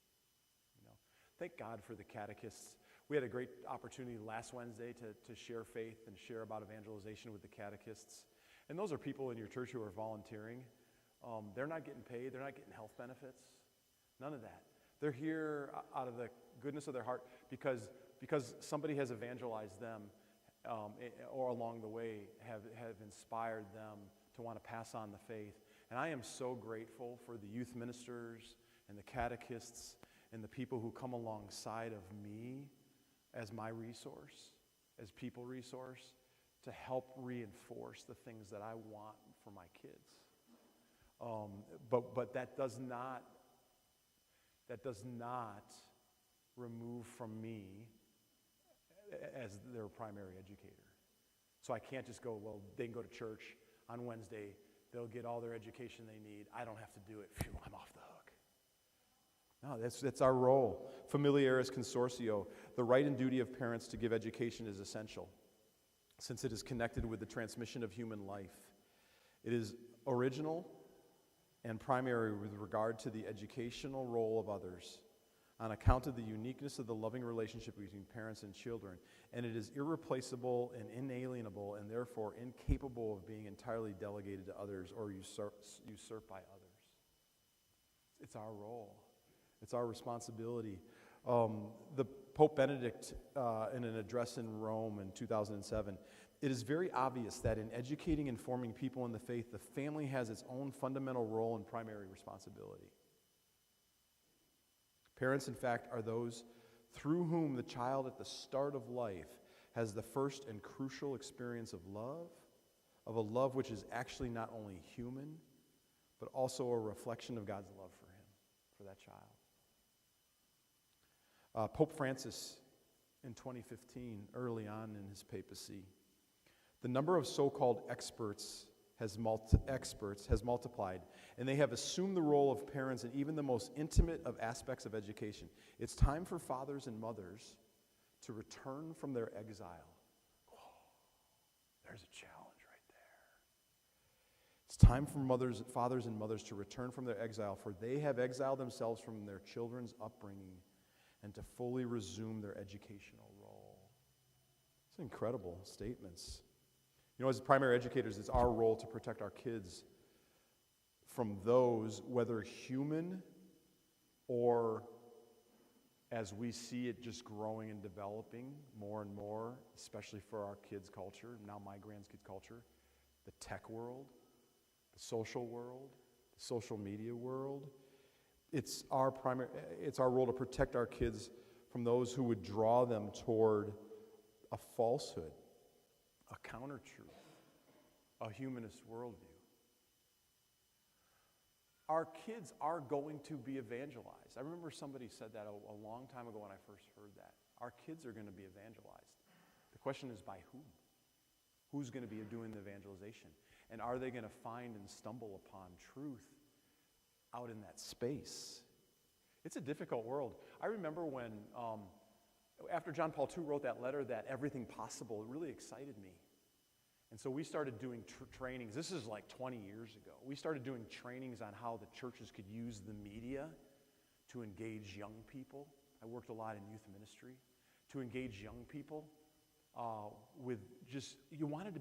Thank God for the catechists. We had a great opportunity last Wednesday to share faith and share about evangelization with the catechists. And those are people in your church who are volunteering. They're not getting paid. They're not getting health benefits. None of that. They're here out of the goodness of their heart because somebody has evangelized them or along the way have inspired them to want to pass on the faith. And I am so grateful for the youth ministers and the catechists and the people who come alongside of me as my resource, as people resource, to help reinforce the things that I want for my kids. But that does not remove from me as their primary educator. So I can't just go, well, they can go to church on Wednesday, they'll get all their education they need. I don't have to do it. Phew, I'm off the hook. No, that's our role. Familiaris consortio. The right and duty of parents to give education is essential, since it is connected with the transmission of human life. It is original and primary with regard to the educational role of others, on account of the uniqueness of the loving relationship between parents and children, and it is irreplaceable and inalienable, and therefore incapable of being entirely delegated to others or usurped by others. It's our role. It's our responsibility. The Pope Benedict, in an address in Rome in 2007, it is very obvious that in educating and forming people in the faith, the family has its own fundamental role and primary responsibility. Parents, in fact, are those through whom the child at the start of life has the first and crucial experience of a love which is actually not only human, but also a reflection of God's love for him, for that child. Pope Francis, in 2015, early on in his papacy, the number of so-called experts has multiplied, and they have assumed the role of parents in even the most intimate of aspects of education. It's time for fathers and mothers to return from their exile. Whoa, there's a challenge right there. It's time for fathers and mothers to return from their exile, for they have exiled themselves from their children's upbringing and to fully resume their educational role. It's incredible statements. You know, as primary educators, it's our role to protect our kids from those, whether human or as we see it just growing and developing more and more, especially for our kids' culture, now my grandkids' culture, the tech world, the social media world. It's our role to protect our kids from those who would draw them toward a falsehood, a counter-truth, a humanist worldview. Our kids are going to be evangelized. I remember somebody said that a long time ago when I first heard that. Our kids are going to be evangelized. The question is by whom? Who's going to be doing the evangelization? And are they going to find and stumble upon truth out in that space? It's a difficult world. I remember when, after John Paul II wrote that letter, that everything possible, it really excited me. And so we started doing trainings. This is like 20 years ago. We started doing trainings on how the churches could use the media to engage young people. I worked a lot in youth ministry. To engage young people with just, we wanted to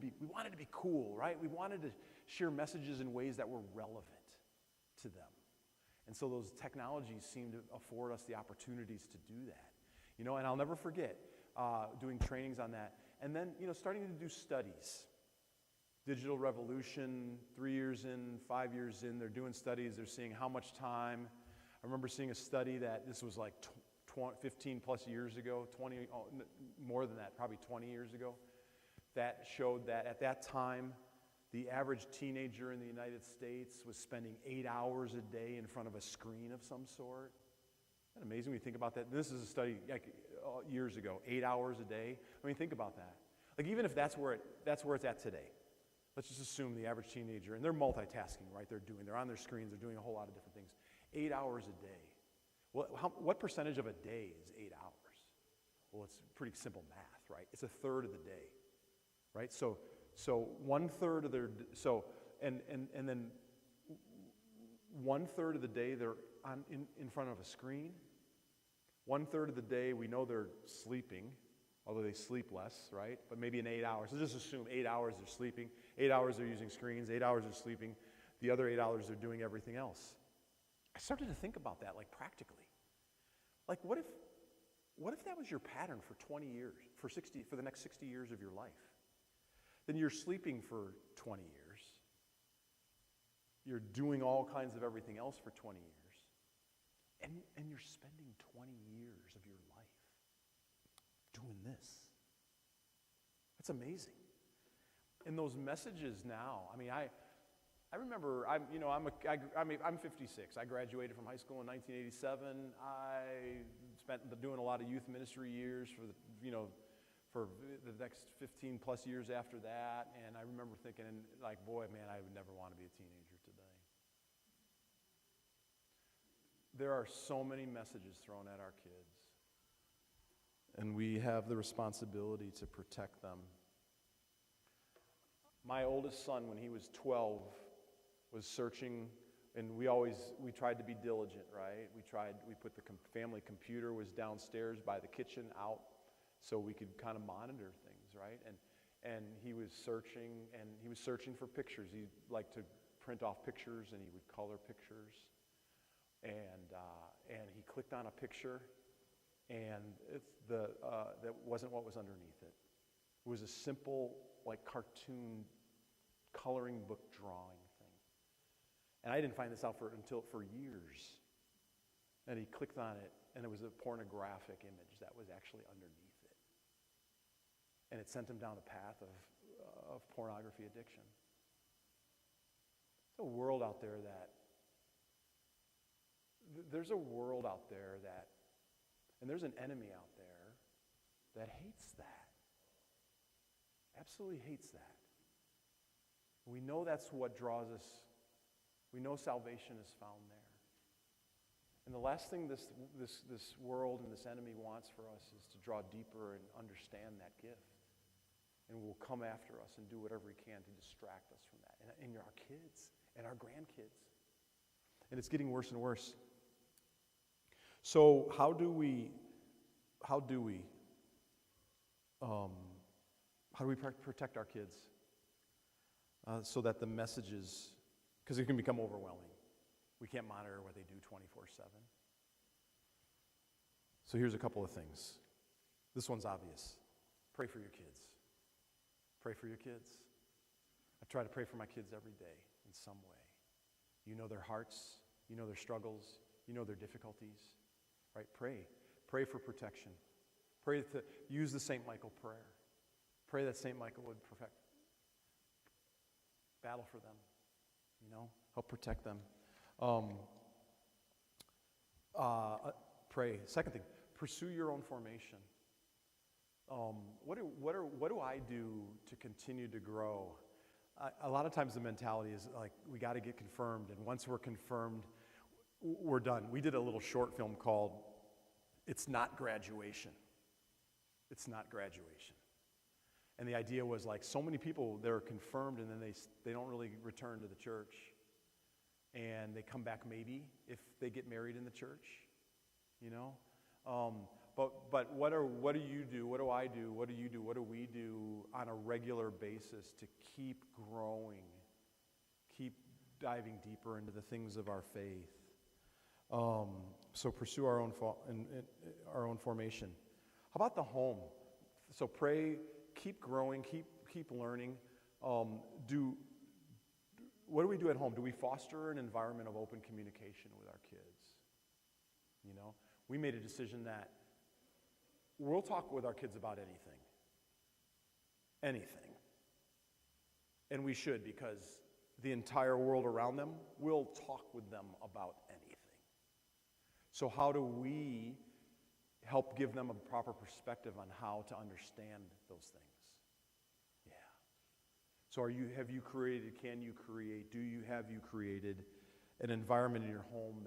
be cool, right? We wanted to share messages in ways that were relevant to them. And so those technologies seem to afford us the opportunities to do that. You know, and I'll never forget doing trainings on that. And then, you know, starting to do studies. Digital revolution, 3 years in, 5 years in, they're doing studies, they're seeing how much time. I remember seeing a study that this was like 15 plus years ago, more than that, probably 20 years ago, that showed that at that time, the average teenager in the United States was spending 8 hours a day in front of a screen of some sort. Isn't that amazing when you think about that? This is a study like years ago, 8 hours a day. I mean, think about that. Like even if that's where it's at today. Let's just assume the average teenager, and they're multitasking, right? They're on their screens, they're doing a whole lot of different things. 8 hours a day. Well, what percentage of a day is 8 hours? Well, it's pretty simple math, right? It's a third of the day, right? So 1/3 of their, and then 1/3 of the day they're in front of a screen. 1/3 of the day we know they're sleeping, although they sleep less, right? But maybe in 8 hours. So just assume 8 hours they're sleeping, 8 hours they're using screens, 8 hours they're sleeping, the other 8 hours they're doing everything else. I started to think about that, like practically. Like what if that was your pattern for 20 years, for the next 60 years of your life? Then you're sleeping for 20 years. You're doing all kinds of everything else for 20 years. And you're spending 20 years of your life doing this. That's amazing. And those messages now, I mean, I remember, I'm 56. I graduated from high school in 1987. I spent doing a lot of youth ministry years for the next 15 plus years after that. And I remember thinking, like, boy, man, I would never want to be a teenager today. There are so many messages thrown at our kids. And we have the responsibility to protect them. My oldest son, when he was 12, was searching, and we tried to be diligent, right? We put the family computer was downstairs by the kitchen out so we could kind of monitor things, right? And he was searching for pictures. He liked to print off pictures, and he would color pictures. And he clicked on a picture, and that wasn't what was underneath it. It was a simple, like, cartoon coloring book drawing thing. And I didn't find this out for years. And he clicked on it, and it was a pornographic image that was actually underneath it. And it sent him down a path of pornography addiction. There's a world out there that, and there's an enemy out there that hates that. Absolutely hates that. We know that's what draws us. We know salvation is found there. And the last thing this world and this enemy wants for us is to draw deeper and understand that gift. And will come after us and do whatever he can to distract us from that. And our kids and our grandkids. And it's getting worse and worse. So how do we protect our kids so that the messages, because it can become overwhelming. We can't monitor what they do 24/7. So here's a couple of things. This one's obvious. Pray for your kids. Pray for your kids. I try to pray for my kids every day in some way. You know their hearts. You know their struggles. You know their difficulties. Right? Pray. Pray for protection. Pray to use the St. Michael prayer. Pray that St. Michael would battle for them. Help protect them. Pray. Second thing, pursue your own formation. What do I do to continue to grow? A lot of times the mentality is like, we got to get confirmed, and once we're confirmed, we're done. We did a little short film called It's Not Graduation. It's Not Graduation. And the idea was like, so many people, they're confirmed, and then they don't really return to the church. And they come back maybe if they get married in the church, But what do you do? What do I do? What do you do? What do we do on a regular basis to keep growing, keep diving deeper into the things of our faith? So pursue our own formation. How about the home? So pray, keep growing, keep learning. What do we do at home? Do we foster an environment of open communication with our kids? We made a decision that we'll talk with our kids about anything. Anything. And we should, because the entire world around them will talk with them about anything. So how do we help give them a proper perspective on how to understand those things? Yeah. So have you created, can you create, have you created an environment in your home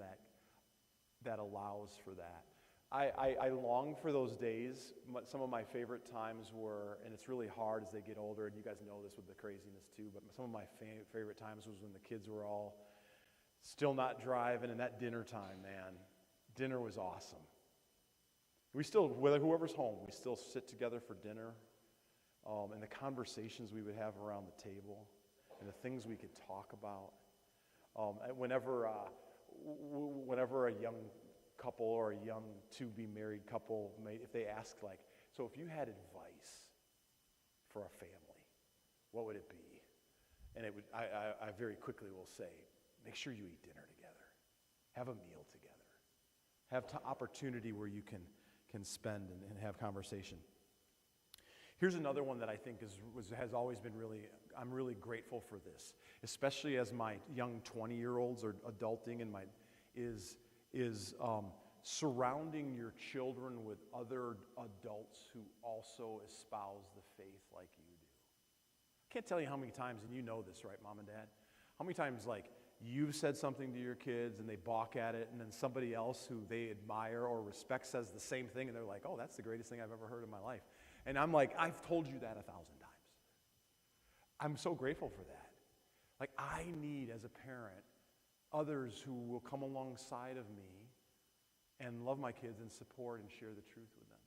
that allows for that? I long for those days. Some of my favorite times were, and it's really hard as they get older, and you guys know this with the craziness too, but some of my favorite times was when the kids were all still not driving, and that dinner time, man. Dinner was awesome. We still, whoever's home, we still sit together for dinner, and the conversations we would have around the table, and the things we could talk about. Whenever a young couple or a young to-be-married couple, if they ask, like, so if you had advice for a family, what would it be? And I very quickly will say, make sure you eat dinner together. Have a meal together. Have opportunity where you can spend and have conversation. Here's another one that I think has always been I'm really grateful for this, especially as my young 20-year-olds are adulting, and is surrounding your children with other adults who also espouse the faith like you do. I can't tell you how many times, and you know this, right, Mom and Dad? How many times, like, you've said something to your kids and they balk at it, and then somebody else who they admire or respect says the same thing, and they're like, oh, that's the greatest thing I've ever heard in my life. And I'm like, I've told you that 1,000 times. I'm so grateful for that. Like, I need, as a parent, others who will come alongside of me and love my kids and support and share the truth with them,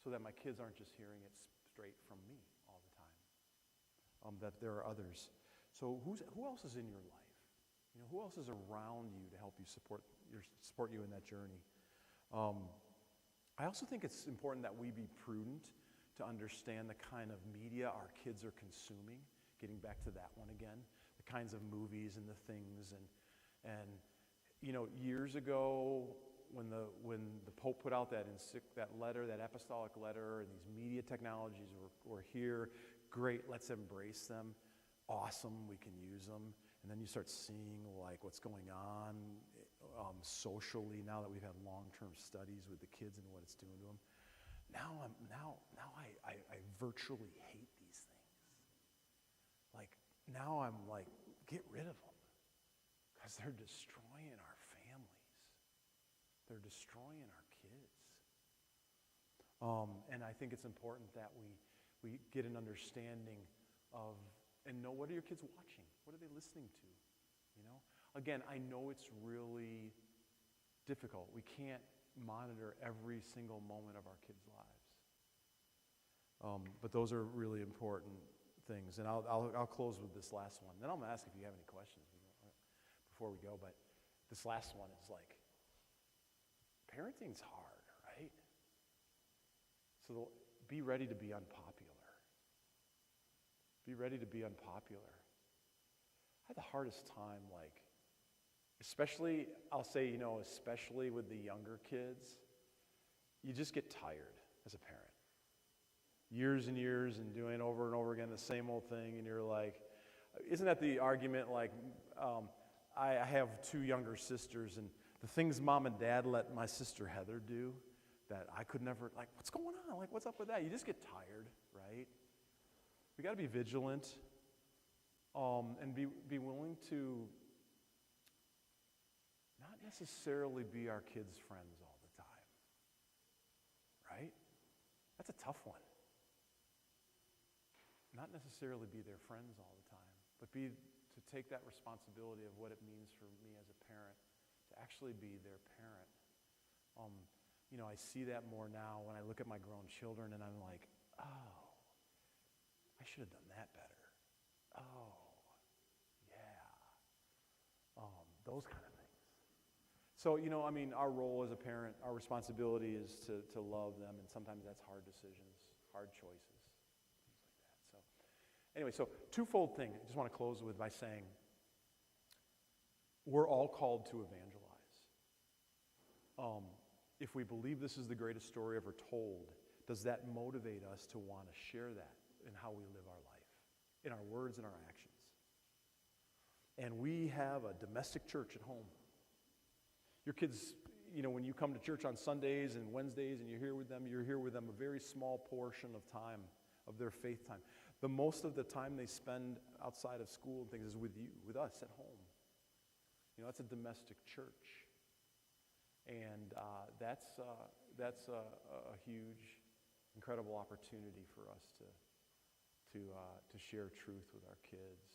so that my kids aren't just hearing it straight from me all the time, that there are others. So who else is in your life? Who else is around you to help you support you in that journey? I also think it's important that we be prudent to understand the kind of media our kids are consuming, getting back to that one again, the kinds of movies and the things. And years ago, when the Pope put out that letter, that apostolic letter, and these media technologies were here, great, let's embrace them. Awesome, we can use them. And then you start seeing like what's going on socially now that we've had long-term studies with the kids and what it's doing to them. Now I virtually hate these things. Like now I'm like, get rid of them because they're destroying our families. They're destroying our kids. And I think it's important that we get an understanding of and know, what are your kids watching? What are they listening to? You know? Again, I know it's really difficult. We can't monitor every single moment of our kids' lives. But those are really important things. And I'll close with this last one. Then I'm going to ask if you have any questions before we go. But this last one is like, parenting's hard, right? So be ready to be unpopular. Be ready to be unpopular. I had the hardest time, like, especially, I'll say, especially with the younger kids, you just get tired as a parent. Years and years and doing over and over again the same old thing, and you're like, isn't that the argument, like, I have 2 younger sisters, and the things mom and dad let my sister Heather do that I could never, like, what's going on? Like, what's up with that? You just get tired, right? We got to be vigilant and be willing to not necessarily be our kids' friends all the time, right? That's a tough one. Not necessarily be their friends all the time, but to take that responsibility of what it means for me as a parent to actually be their parent. I see that more now when I look at my grown children and I'm like, oh, I should have done that better. Oh, yeah. Those kind of things. So, our role as a parent, our responsibility is to love them, and sometimes that's hard decisions, hard choices, things like that. So, anyway, twofold thing. I just want to close with by saying we're all called to evangelize. If we believe this is the greatest story ever told, does that motivate us to want to share that in how we live our life, in our words and our actions? And we have a domestic church at home. Your kids, when you come to church on Sundays and Wednesdays and you're here with them a very small portion of time, of their faith time. The most of the time they spend outside of school and things is with you, with us at home. That's a domestic church. And that's a huge, incredible opportunity for us to share truth with our kids.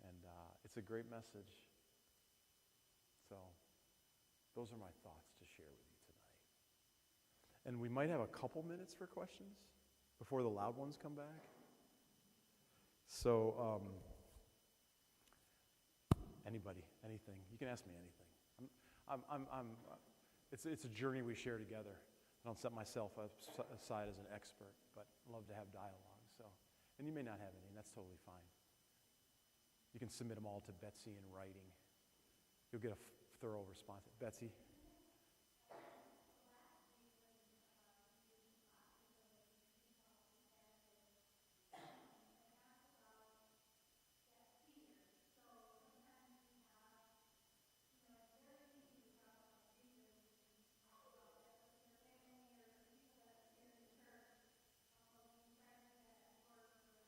And it's a great message. So those are my thoughts to share with you tonight. And we might have a couple minutes for questions before the loud ones come back. So anybody, anything, you can ask me anything. It's a journey we share together. I don't set myself aside as an expert, but I love to have dialogue. So, and you may not have any, and that's totally fine. You can submit them all to Betsy in writing. You'll get a thorough response. Betsy?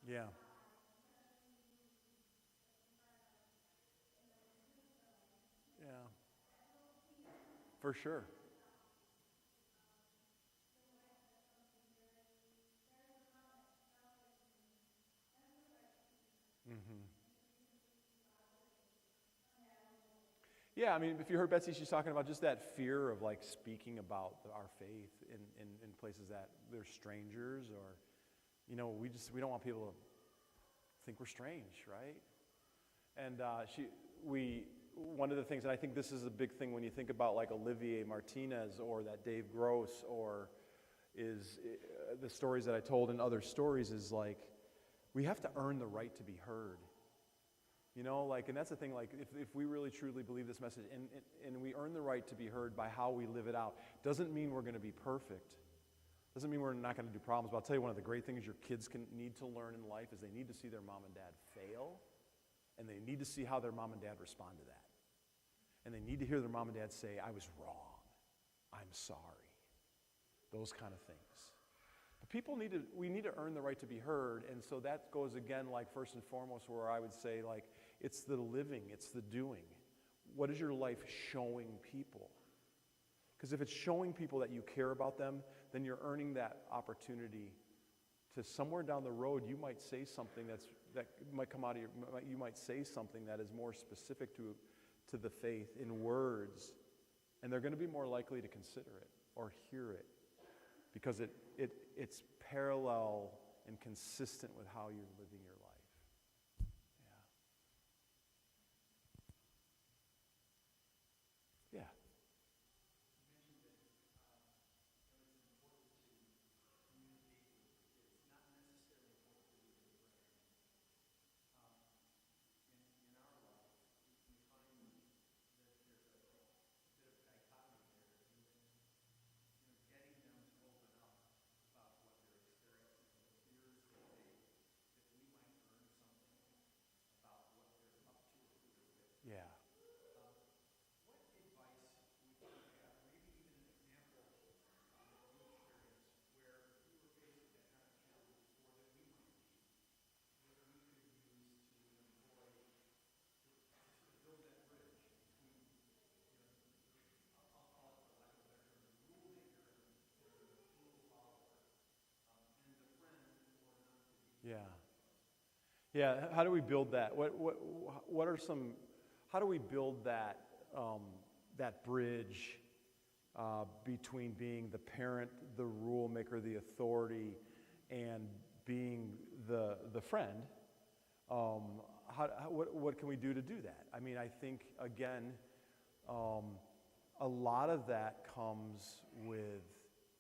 Yeah. Yeah. For sure. Mm-hmm. Yeah, if you heard Betsy, she's talking about just that fear of like speaking about our faith in places that they're strangers, or we don't want people to think we're strange, right? And one of the things, and I think this is a big thing when you think about like Olivier Martinez or that Dave Gross, or is the stories that I told in other stories, is like we have to earn the right to be heard. You know, like, and that's the thing, like, if we really truly believe this message, and we earn the right to be heard by how we live it out, doesn't mean we're going to be perfect. Doesn't mean we're not going to do problems. But I'll tell you, one of the great things your kids need to learn in life is they need to see their mom and dad fail, and they need to see how their mom and dad respond to that. And they need to hear their mom and dad say, I was wrong. I'm sorry. Those kind of things. But we need to earn the right to be heard, and so that goes again, like, first and foremost, where I would say, like, it's the living, it's the doing. What is your life showing people? Because if it's showing people that you care about them, then you're earning that opportunity to somewhere down the road, you might say something that might come out of you might say something that is more specific to the faith in words, and they're going to be more likely to consider it or hear it because it's parallel and consistent with how you're living your life. Yeah. Yeah. Yeah. Yeah. Yeah, how do we build that? What are some, how do we build that, that bridge between being the parent, the rule maker, the authority, and being the friend? What can we do to do that? I mean, I think, again, a lot of that comes with,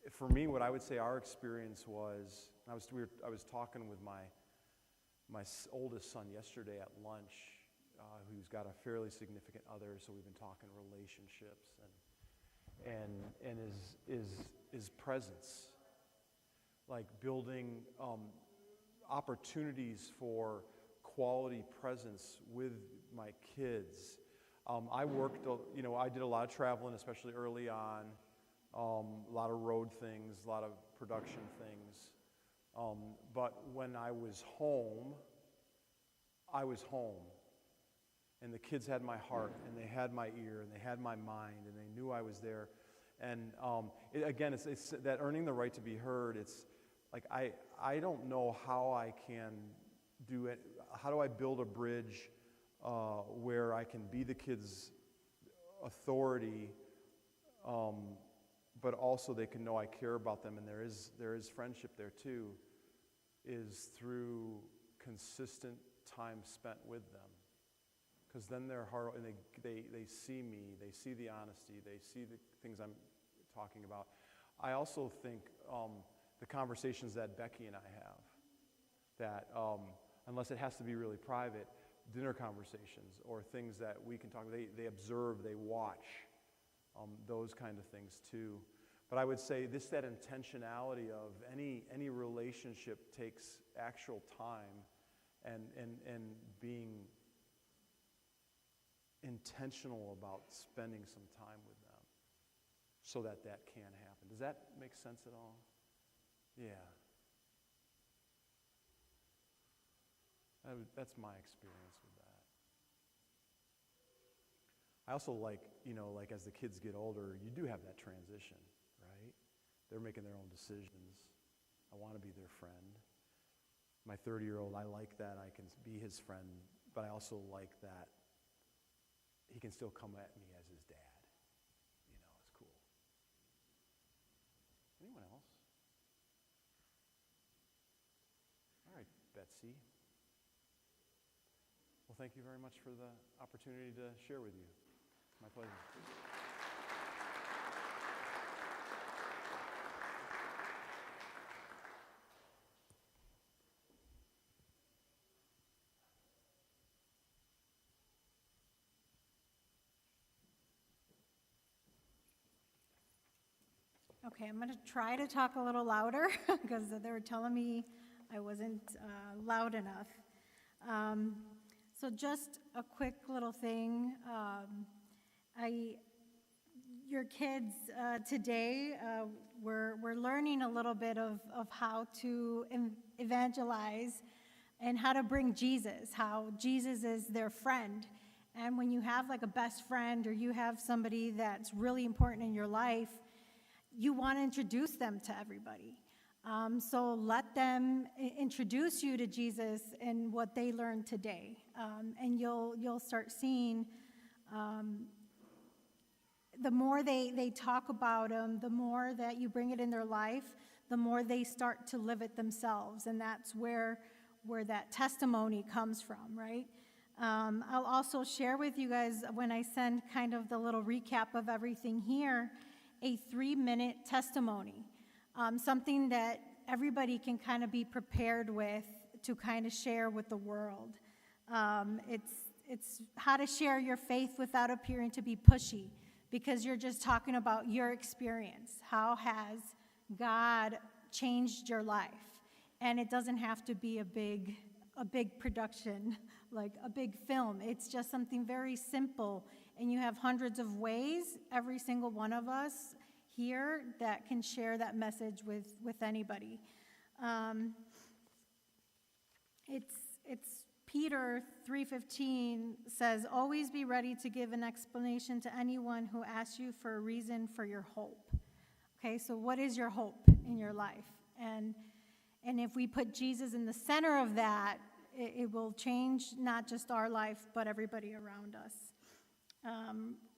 for me, what I would say our experience was, I was talking with my oldest son yesterday at lunch, who's got a fairly significant other, so we've been talking relationships and his presence, like building opportunities for quality presence with my kids. I worked, I did a lot of traveling, especially early on, a lot of road things, a lot of production things. But when I was home, and the kids had my heart, and they had my ear, and they had my mind, and they knew I was there. And it's that earning the right to be heard. It's like I don't know how I can do it. How do I build a bridge where I can be the kids' authority, but also they can know I care about them, and there is friendship there too, is through consistent time spent with them. Because then their heart, and they see me, they see the honesty, they see the things I'm talking about. I also think the conversations that Becky and I have, that unless it has to be really private, dinner conversations or things that we can talk about, they observe, they watch, those kind of things too. But I would say that intentionality of any relationship takes actual time and being intentional about spending some time with them so that can happen. Does that make sense at all? Yeah. That's my experience with that. I also like as the kids get older, you do have that transition, right? They're making their own decisions. I want to be their friend. My 30-year-old, I like that I can be his friend, but I also like that he can still come at me as his dad. It's cool. Anyone else? All right, Betsy. Well, thank you very much for the opportunity to share with you. My pleasure. Okay, I'm going to try to talk a little louder because they were telling me I wasn't loud enough. So just a quick little thing. Your kids today, we're learning a little bit of how to evangelize and how to bring Jesus, how Jesus is their friend. And when you have like a best friend or you have somebody that's really important in your life, you want to introduce them to everybody. So let them introduce you to Jesus and what they learned today. And you'll start seeing the more they talk about him, the more that you bring it in their life, the more they start to live it themselves. And that's where that testimony comes from, right? I'll also share with you guys, when I send kind of the little recap of everything here, a 3-minute testimony, something that everybody can kind of be prepared with to kind of share with the world. It's how to share your faith without appearing to be pushy, because you're just talking about your experience. How has God changed your life? And it doesn't have to be a big production, like a big film. It's just something very simple, and you have hundreds of ways, every single one of us here, that can share that message with anybody. It's Peter 3:15 says, "Always be ready to give an explanation to anyone who asks you for a reason for your hope." Okay, so what is your hope in your life? And if we put Jesus in the center of that, it will change not just our life, but everybody around us.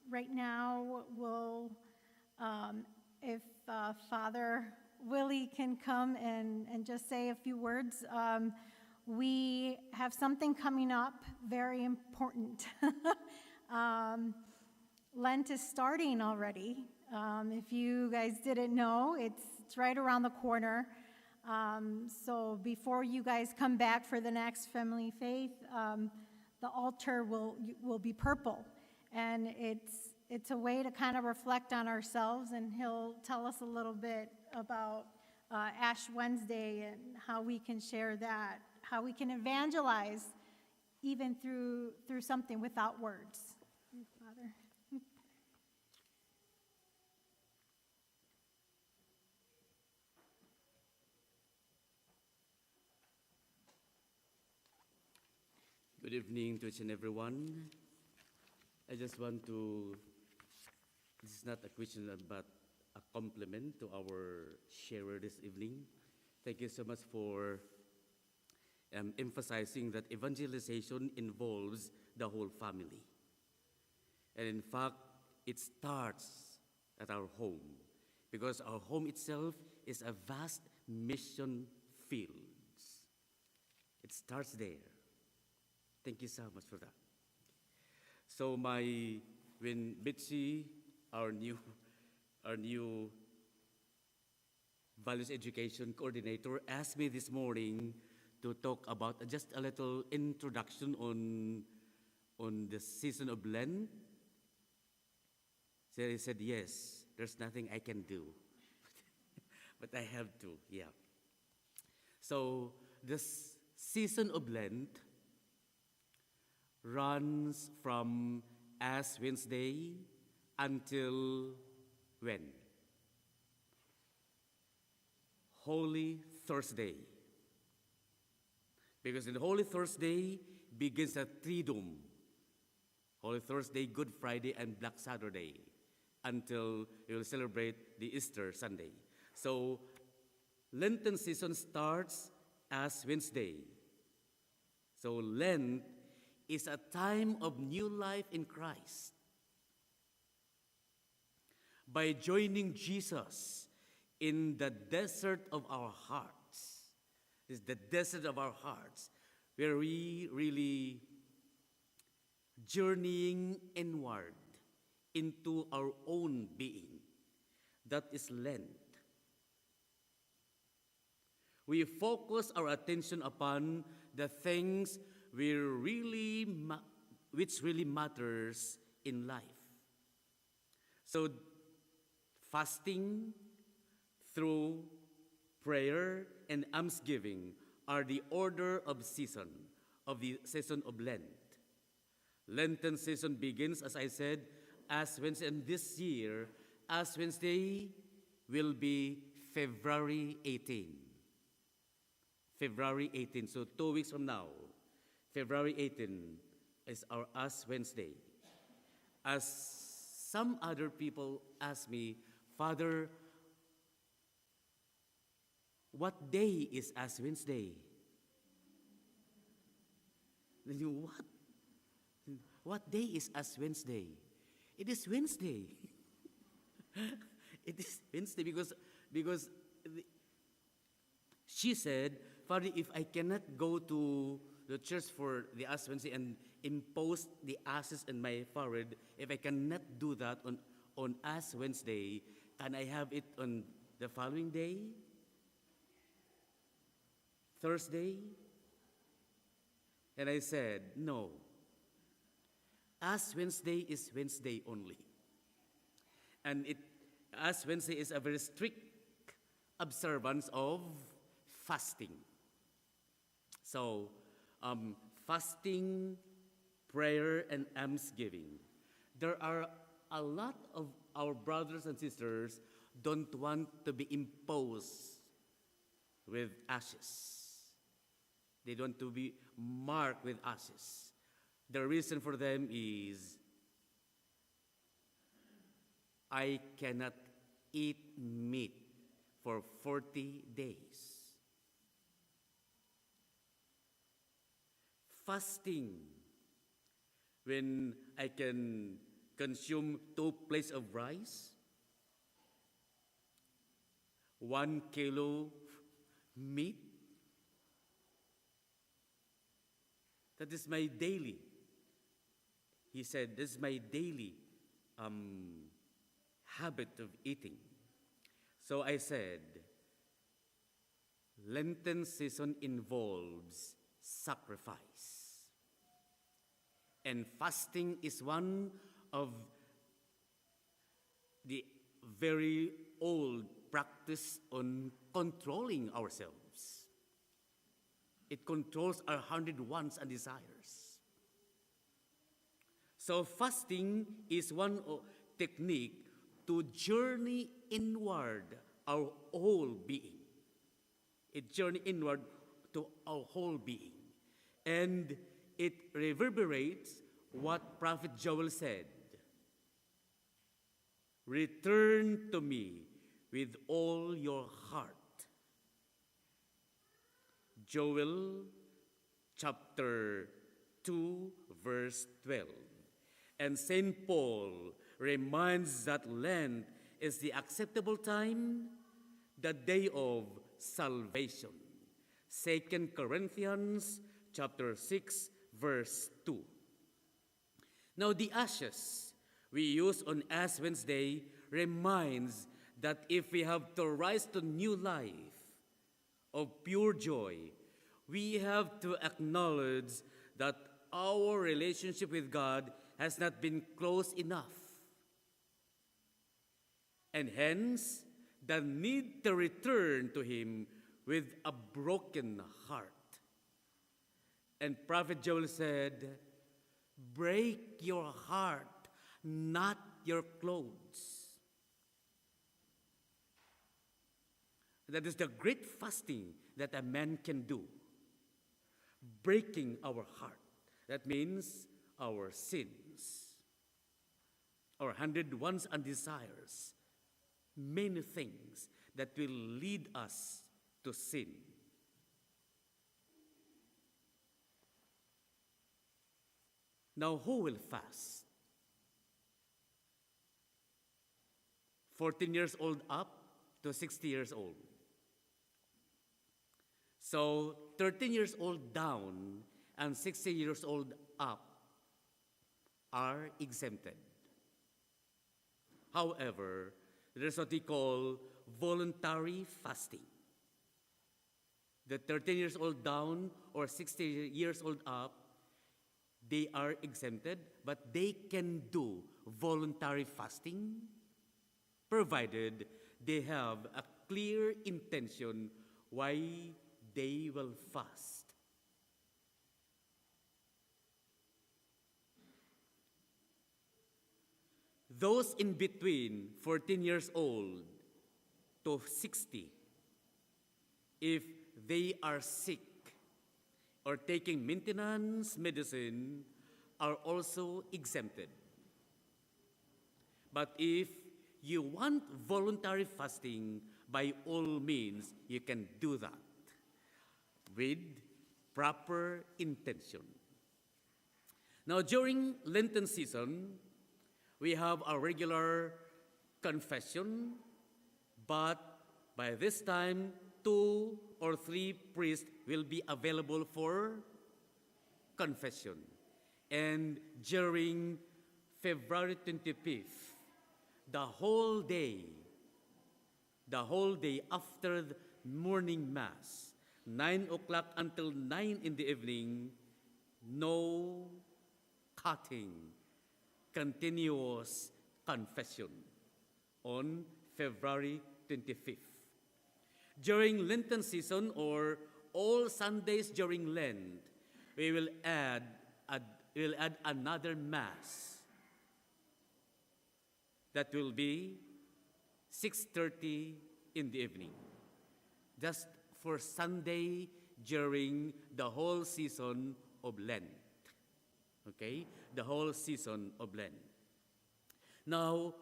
Right now, if Father Willie can come and just say a few words. We have something coming up very important. Lent is starting already. If you guys didn't know, it's right around the corner. So before you guys come back for the next Family Faith, the altar will be purple. And it's a way to kind of reflect on ourselves, and he'll tell us a little bit about Ash Wednesday and how we can share that, how we can evangelize even through something without words. Father. Good evening to each and everyone. I just want to, this is not a question but a compliment to our sharer this evening. Thank you so much for emphasizing that evangelization involves the whole family. And in fact, it starts at our home, because our home itself is a vast mission field. It starts there. Thank you so much for that. So when Becky, our new values education coordinator, asked me this morning to talk about just a little introduction on the season of Lent, so I said, yes, there's nothing I can do, but I have to, yeah. So this season of Lent runs from Ash Wednesday until when? Holy Thursday. Because in Holy Thursday begins a Triduum. Holy Thursday, Good Friday, and Black Saturday, until we will celebrate the Easter Sunday. So Lenten season starts as Wednesday. So Lent is a time of new life in Christ. By joining Jesus in the desert of our hearts, this is the desert of our hearts, where we really journeying inward into our own being. That is Lent. We focus our attention upon the things which really matters in life. So fasting, through prayer and almsgiving are the order of the season of Lent. Lenten season begins, as I said, Ash Wednesday, and this year, Ash Wednesday will be February 18. February 18, so 2 weeks from now, February 18 is our Ash Wednesday. As some other people ask me, Father, what day is Ash Wednesday? Then you, what? What day is Ash Wednesday? It is Wednesday. It is Wednesday because she said, Father, if I cannot go to the church for the Ash Wednesday and impose the ashes in my forehead, if I cannot do that on Ash Wednesday, can I have it on the following day? Thursday? And I said, no. Ash Wednesday is Wednesday only. And Ash Wednesday is a very strict observance of fasting. So, fasting, prayer, and almsgiving. There are a lot of our brothers and sisters don't want to be imposed with ashes. They don't want to be marked with ashes. The reason for them is, I cannot eat meat for 40 days. Fasting, when I can consume 2 plates of rice, 1 kilo meat, that is my daily. He said, this is my daily habit of eating. So I said, Lenten season involves sacrifice. And fasting is one of the very old practice on controlling ourselves. It controls our 100 wants and desires. So fasting is one technique to journey inward our whole being. It journey inward to our whole being. And it reverberates what Prophet Joel said. Return to me with all your heart. Joel chapter 2, verse 12. And St. Paul reminds that Lent is the acceptable time, the day of salvation. 2 Corinthians chapter 6, verse 2. Now the ashes we use on Ash Wednesday reminds that if we have to rise to new life of pure joy, we have to acknowledge that our relationship with God has not been close enough. And hence, the need to return to Him with a broken heart. And Prophet Joel said, break your heart, not your clothes. That is the great fasting that a man can do. Breaking our heart. That means our sins, our 100 wants and desires, many things that will lead us to sin. Now, who will fast? 14 years old up to 60 years old. So 13 years old down and 60 years old up are exempted. However, there's what we call voluntary fasting. The 13 years old down or 60 years old up, they are exempted, but they can do voluntary fasting, provided they have a clear intention why they will fast. Those in between 14 years old to 60, if they are sick or taking maintenance medicine, are also exempted. But if you want voluntary fasting, by all means, you can do that with proper intention. Now, during Lenten season, we have our regular confession, but by this time, 2 or 3 priests will be available for confession. And during February 25th, the whole day after the morning Mass, 9 o'clock until 9 in the evening, no cutting, continuous confession on February 25th. During Lenten season or all Sundays during Lent, we will add another Mass that will be 6:30 in the evening, just for Sunday during the whole season of Lent. Okay? The whole season of Lent. Now,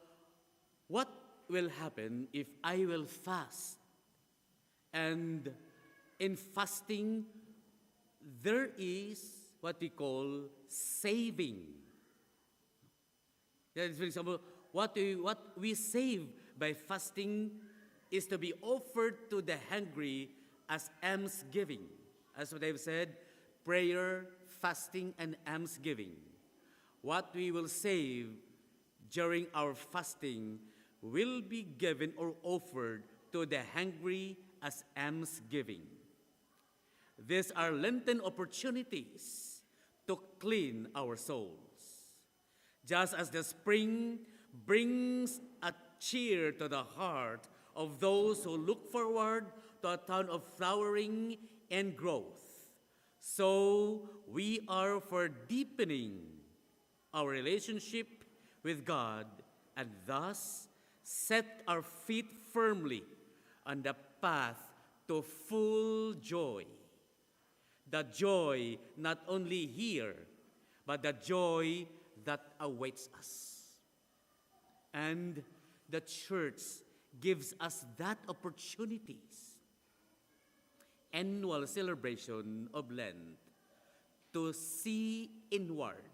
what will happen if I will fast? And in fasting, there is what we call saving. That is, for example, what we save by fasting is to be offered to the hungry as almsgiving. As what I've said, prayer, fasting, and almsgiving. What we will save during our fasting will be given or offered to the hungry as almsgiving. These are Lenten opportunities to clean our souls. Just as the spring brings a cheer to the heart of those who look forward to a time of flowering and growth, so we are for deepening our relationship with God and thus set our feet firmly on the path to full joy. The joy not only here, but the joy that awaits us. And the church gives us that opportunities. Annual celebration of Lent to see inward,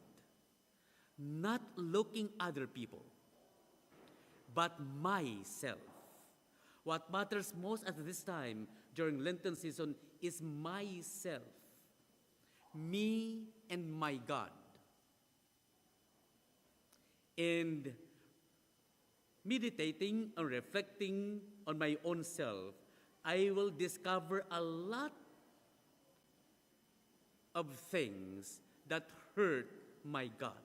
not looking other people, but myself. What matters most at this time during Lenten season is myself, me and my God. And meditating and reflecting on my own self, I will discover a lot of things that hurt my God.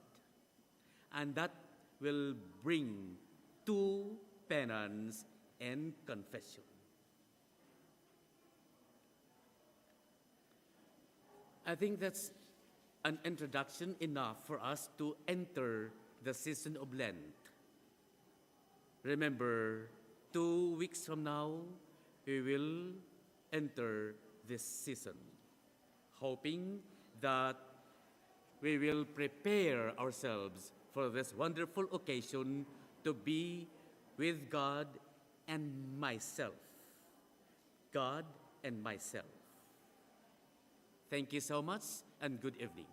And that will bring to penance and confession. I think that's an introduction enough for us to enter the season of Lent. Remember, 2 weeks from now, we will enter this season, hoping that we will prepare ourselves for this wonderful occasion to be with God and myself. God and myself. Thank you so much, and good evening.